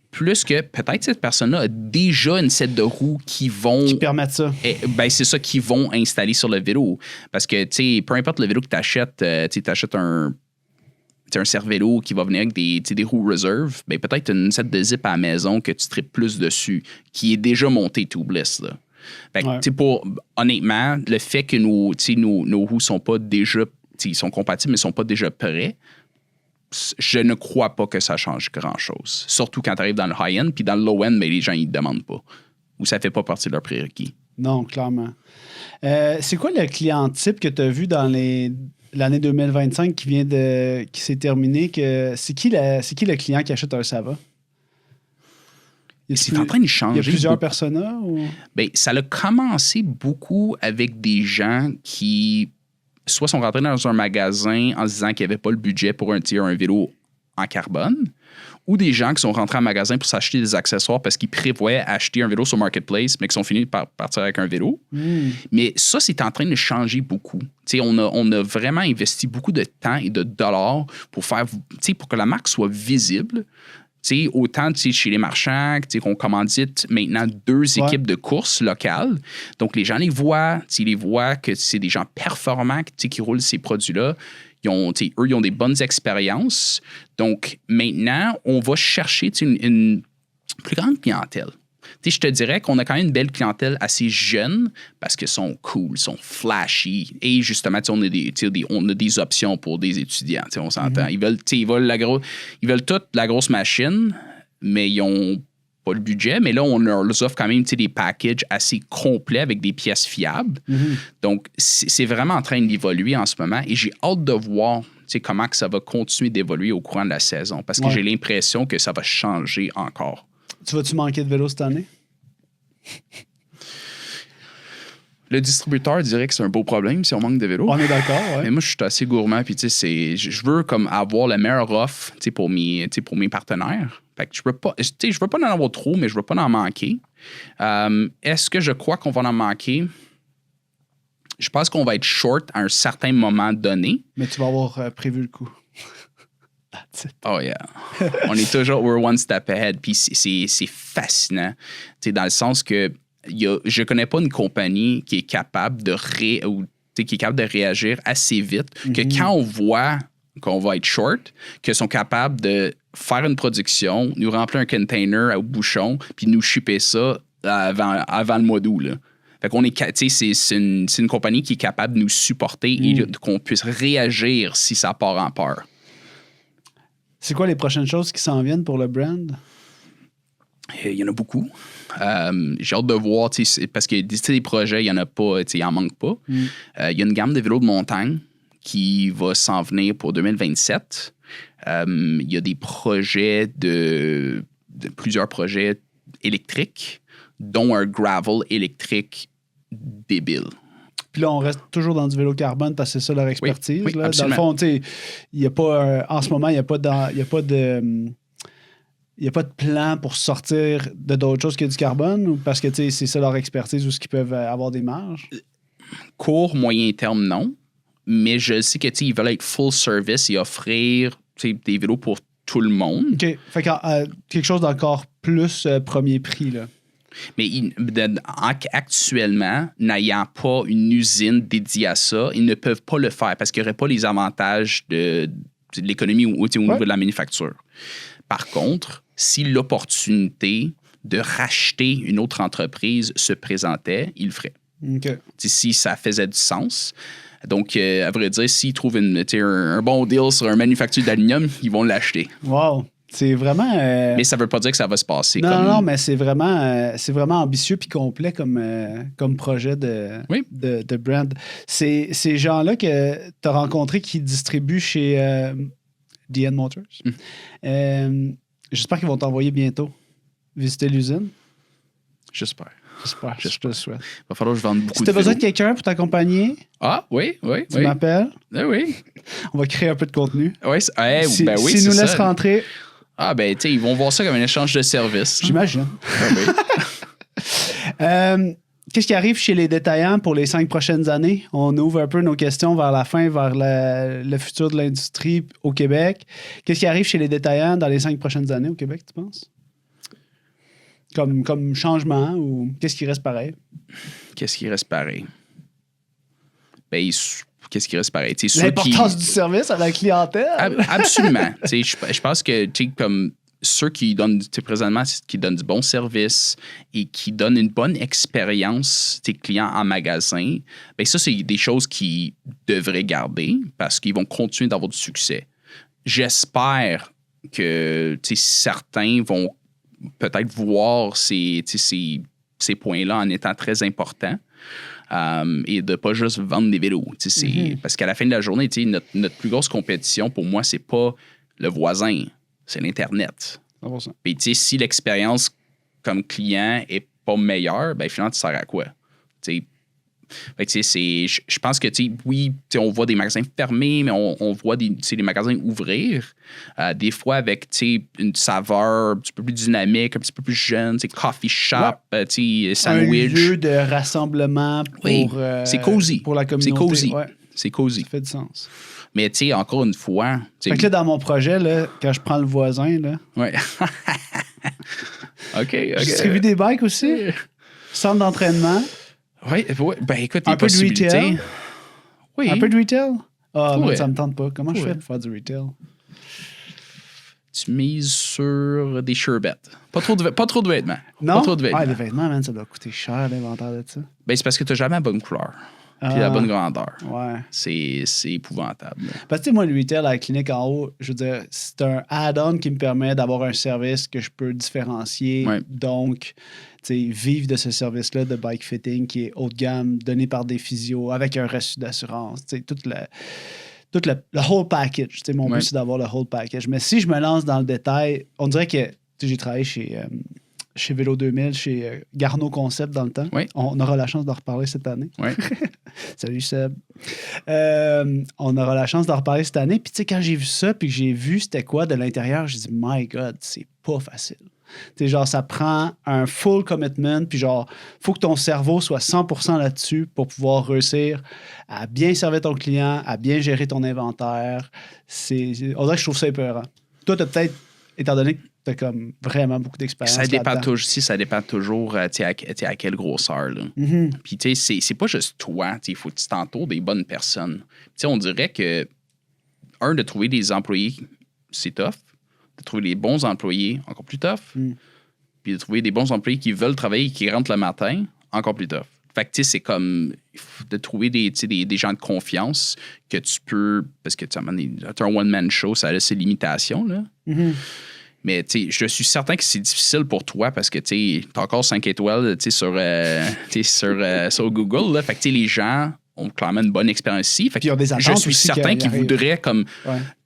plus que peut-être cette personne-là a déjà une set de roues qui permettent ça. C'est ça qu'ils vont installer sur le vélo. Parce que, peu importe le vélo que tu achètes, tu achètes un Cervélo qui va venir avec des roues reserve, peut-être une set de zip à la maison que tu tripes plus dessus, qui est déjà monté tubeless, là. Fait que, honnêtement, le fait que nos roues sont pas déjà, ils sont compatibles, mais sont pas déjà prêts, je ne crois pas que ça change grand-chose. Surtout quand tu arrives dans le high-end, puis dans le low-end, mais les gens, ils ne demandent pas. Ou ça fait pas partie de leur prérequis. Non, clairement. C'est quoi le client type que tu as vu dans l'année 2025 qui s'est terminée? C'est qui le client qui achète un Sava? C'est en train de changer. Il y a plusieurs personas? Ou? Ça a commencé beaucoup avec des gens qui soit sont rentrés dans un magasin en se disant qu'il n'y avait pas le budget pour un vélo en carbone, ou des gens qui sont rentrés en magasin pour s'acheter des accessoires parce qu'ils prévoyaient acheter un vélo sur Marketplace, mais qui sont finis par partir avec un vélo. Mais ça, c'est en train de changer beaucoup. On a vraiment investi beaucoup de temps et de dollars pour que la marque soit visible. Autant chez les marchands qu'on commandite maintenant 2 équipes de courses locales. Donc, les gens les voient, ils voient que c'est des gens performants qui roulent ces produits-là. Ils ont des bonnes expériences. Donc, maintenant, on va chercher une plus grande clientèle. Je te dirais qu'on a quand même une belle clientèle assez jeune parce qu'ils sont cool, sont flashy. Et justement, on a des options pour des étudiants. On s'entend. Ils veulent toute la grosse machine, mais ils n'ont pas le budget. Mais là, on leur offre quand même des packages assez complets avec des pièces fiables. Donc, c'est vraiment en train d'évoluer en ce moment. Et j'ai hâte de voir comment que ça va continuer d'évoluer au courant de la saison parce que j'ai l'impression que ça va changer encore. Tu vas-tu manquer de vélo cette année? Le distributeur dirait que c'est un beau problème si on manque de vélo. On est d'accord, ouais. Mais moi, je suis assez gourmand. Puis, je veux comme avoir le meilleur offre pour mes partenaires. Fait que je veux pas en avoir trop, mais je veux pas en manquer. Est-ce que je crois qu'on va en manquer? Je pense qu'on va être short à un certain moment donné. Mais tu vas avoir prévu le coup. Oh yeah. On est toujours, we're one step ahead. Puis c'est fascinant. Dans le sens que je connais pas une compagnie qui est capable de réagir assez vite que quand on voit qu'on va être short, qu'ils sont capables de faire une production, nous remplir un container au bouchon, puis nous shipper ça avant le mois d'août, là. Fait qu'on c'est une compagnie qui est capable de nous supporter et qu'on puisse réagir si ça part en peur. C'est quoi les prochaines choses qui s'en viennent pour le brand? Il y en a beaucoup. J'ai hâte de voir, parce que des projets, il n'y en a pas, il n'en manque pas. Il y a une gamme de vélos de montagne qui va s'en venir pour 2027. Il y a des projets plusieurs projets électriques, dont un gravel électrique débile. Puis là, on reste toujours dans du vélo carbone parce que c'est ça leur expertise. Oui, là. Dans le fond, il n'y a pas en ce moment, il n'y a pas de plan pour sortir de d'autres choses que du carbone ou parce que c'est ça leur expertise ou ce qu'ils peuvent avoir des marges? Court, moyen terme, non. Mais je sais que ils veulent être full service et offrir des vélos pour tout le monde. OK. Fait que quelque chose d'encore plus premier prix, là. Mais actuellement, n'ayant pas une usine dédiée à ça, ils ne peuvent pas le faire parce qu'il n'y aurait pas les avantages de l'économie au niveau de la manufacture. Par contre, si l'opportunité de racheter une autre entreprise se présentait, il le ferait. OK. Si ça faisait du sens. Donc, à vrai dire, s'ils trouvent un bon deal sur un manufacturier d'aluminium, ils vont l'acheter. Wow. C'est vraiment... Mais ça veut pas dire que ça va se passer. Non, mais c'est vraiment ambitieux puis complet comme projet de brand. C'est ces gens-là que tu as rencontrés qui distribuent chez DN Motors. J'espère qu'ils vont t'envoyer bientôt visiter l'usine. J'espère. Je te le souhaite. Il va falloir que je vende beaucoup si tu as besoin de quelqu'un pour t'accompagner, tu m'appelles. Oui. On va créer un peu de contenu. Oui, S'ils c'est nous laissent rentrer... ils vont voir ça comme un échange de services. J'imagine. Qu'est-ce qui arrive chez les détaillants pour les 5 prochaines années? On ouvre un peu nos questions vers la fin, vers le futur de l'industrie au Québec. Qu'est-ce qui arrive chez les détaillants dans les 5 prochaines années au Québec, tu penses? Comme changement ou qu'est-ce qui reste pareil? Qu'est-ce qui reste pareil? Qu'est-ce qui reste pareil? L'importance du service à la clientèle. Absolument. Je pense que comme ceux qui donnent présentement qui donnent du bon service et qui donnent une bonne expérience clients en magasin, ça, c'est des choses qu'ils devraient garder parce qu'ils vont continuer d'avoir du succès. J'espère que certains vont peut-être voir ces points-là en étant très importants. Et de ne pas juste vendre des vélos. Parce qu'à la fin de la journée, notre plus grosse compétition, pour moi, c'est pas le voisin, c'est l'Internet. Puis si l'expérience comme client est pas meilleure, finalement, tu sers à quoi? Je pense que, oui, on voit des magasins fermés, mais on voit des magasins ouvrir. Des fois avec une saveur un petit peu plus dynamique, un petit peu plus jeune, coffee shop, sandwich. Un lieu de rassemblement pour, c'est cosy. Pour la communauté. C'est cosy. Ouais. C'est cosy. Ça fait du sens. Mais encore une fois... Fait que là, dans mon projet, là, quand je prends le voisin, là... Ouais. OK. Je distribue des bikes aussi. Centre d'entraînement. Oui, écoute, un peu de retail. Oui. Un peu de retail? Mais ça me tente pas. Comment je fais pour faire du retail? Tu mises sur des sherbets. Pas trop de vêtements. Non? Pas trop de vêtements. Les vêtements, man, ça doit coûter cher, l'inventaire de ça. C'est parce que tu n'as jamais la bonne couleur. Puis la bonne grandeur. Ouais. C'est épouvantable. Parce que, moi, le retail à la clinique en haut, je veux dire, c'est un add-on qui me permet d'avoir un service que je peux différencier. Ouais. Donc, vivre de ce service-là de bike fitting qui est haut de gamme, donné par des physios, avec un reçu d'assurance. Tout le whole package. Mon but, c'est d'avoir le whole package. Mais si je me lance dans le détail, on dirait que j'ai travaillé chez Vélo 2000, chez Garneau Concept dans le temps. Oui. On aura la chance d'en reparler cette année. Oui. Salut Seb. On aura la chance d'en reparler cette année. Puis quand j'ai vu ça, puis que j'ai vu c'était quoi de l'intérieur, j'ai dit, my God, c'est pas facile. Ça prend un full commitment, puis faut que ton cerveau soit 100% là-dessus pour pouvoir réussir à bien servir ton client, à bien gérer ton inventaire. On dirait que je trouve ça épeurant. Toi, t'as peut-être, étant donné que t'as comme vraiment beaucoup d'expérience. Ça dépend toujours à quelle grosseur. Là. Mm-hmm. Puis, c'est pas juste toi. Il faut que tu t'entoures des bonnes personnes. On dirait que, de trouver des employés, c'est tough. De trouver des bons employés, encore plus tough. Puis de trouver des bons employés qui veulent travailler et qui rentrent le matin, encore plus tough. Fait que, c'est comme de trouver des gens de confiance que tu peux... Parce que, tu as un one-man show, ça a ses limitations, là. Mm-hmm. Mais, je suis certain que c'est difficile pour toi parce que, tu as encore 5 étoiles, sur Google, là. Fait que, les gens... ont clairement une bonne expérience ici. Fait que je suis certain qu'ils voudraient comme,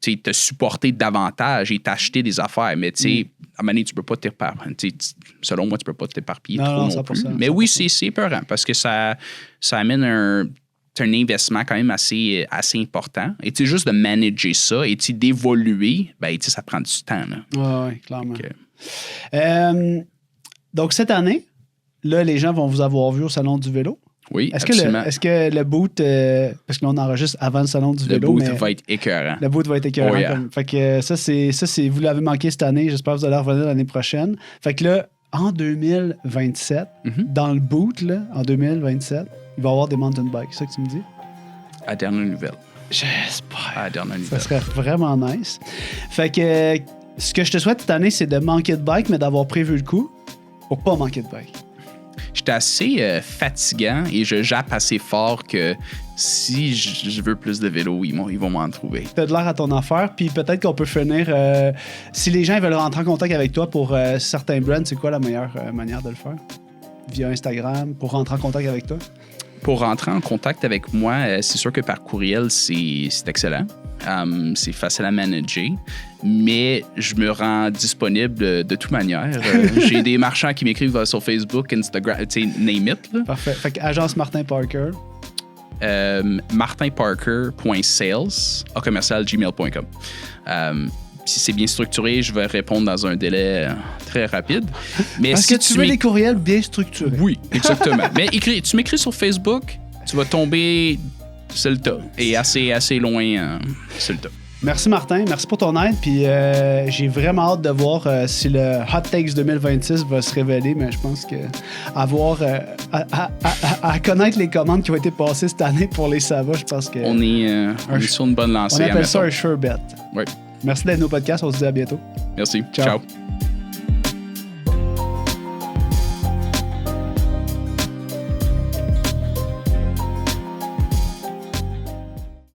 te supporter davantage et t'acheter des affaires. Mais à un moment donné, tu peux pas t'éparpiller. Selon moi, tu peux pas t'éparpiller trop non plus. Mais oui, c'est épeurant parce que ça amène un investissement quand même assez important. Et juste de manager ça et d'évoluer, ça prend du temps. Oui, clairement. Donc, cette année, là, les gens vont vous avoir vu au Salon du vélo. Oui, absolument. Est-ce que le boot, parce que là, on enregistre avant le Salon du vélo. Le boot va être écœurant. Le boot va être écœurant. Oh, yeah. Fait que ça, c'est vous l'avez manqué cette année. J'espère que vous allez revenir l'année prochaine. Fait que là, en 2027, dans le boot, là, en 2027, il va y avoir des mountain bikes. C'est ça que tu me dis? À dernière nouvelle. J'espère. À dernière Ça nouvelle. serait vraiment nice. Fait que ce que je te souhaite cette année, c'est de manquer de bike, mais d'avoir prévu le coup. Pour pas manquer de bike. J'étais assez fatigant et je jappe assez fort que si je veux plus de vélo, ils vont m'en trouver. T'as de l'air à ton affaire, puis peut-être qu'on peut finir... si les gens veulent rentrer en contact avec toi pour certains brands, c'est quoi la meilleure manière de le faire? Via Instagram, pour rentrer en contact avec toi? Pour rentrer en contact avec moi, c'est sûr que par courriel, c'est excellent. C'est facile à manager, mais je me rends disponible de toute manière. J'ai des marchands qui m'écrivent sur Facebook, Instagram, tu sais, name it. Là. Parfait. Fait que agence Martin Parker. martinparker.sales@gmail.com. Si c'est bien structuré, je vais répondre dans un délai très rapide. Mais Parce si que tu veux des courriels bien structurés. Oui, exactement. Mais tu m'écris sur Facebook, tu vas tomber sur le tas. Et assez loin sur le tas. Merci Martin, merci pour ton aide. Puis j'ai vraiment hâte de voir si le Hot Takes 2026 va se révéler. Mais je pense que à connaître les commandes qui ont été passées cette année pour les Sava, je pense que on est sur une bonne lancée. On appelle ça un sure bet. Oui. Merci d'être nos podcasts. On se dit à bientôt. Merci. Ciao. Ciao.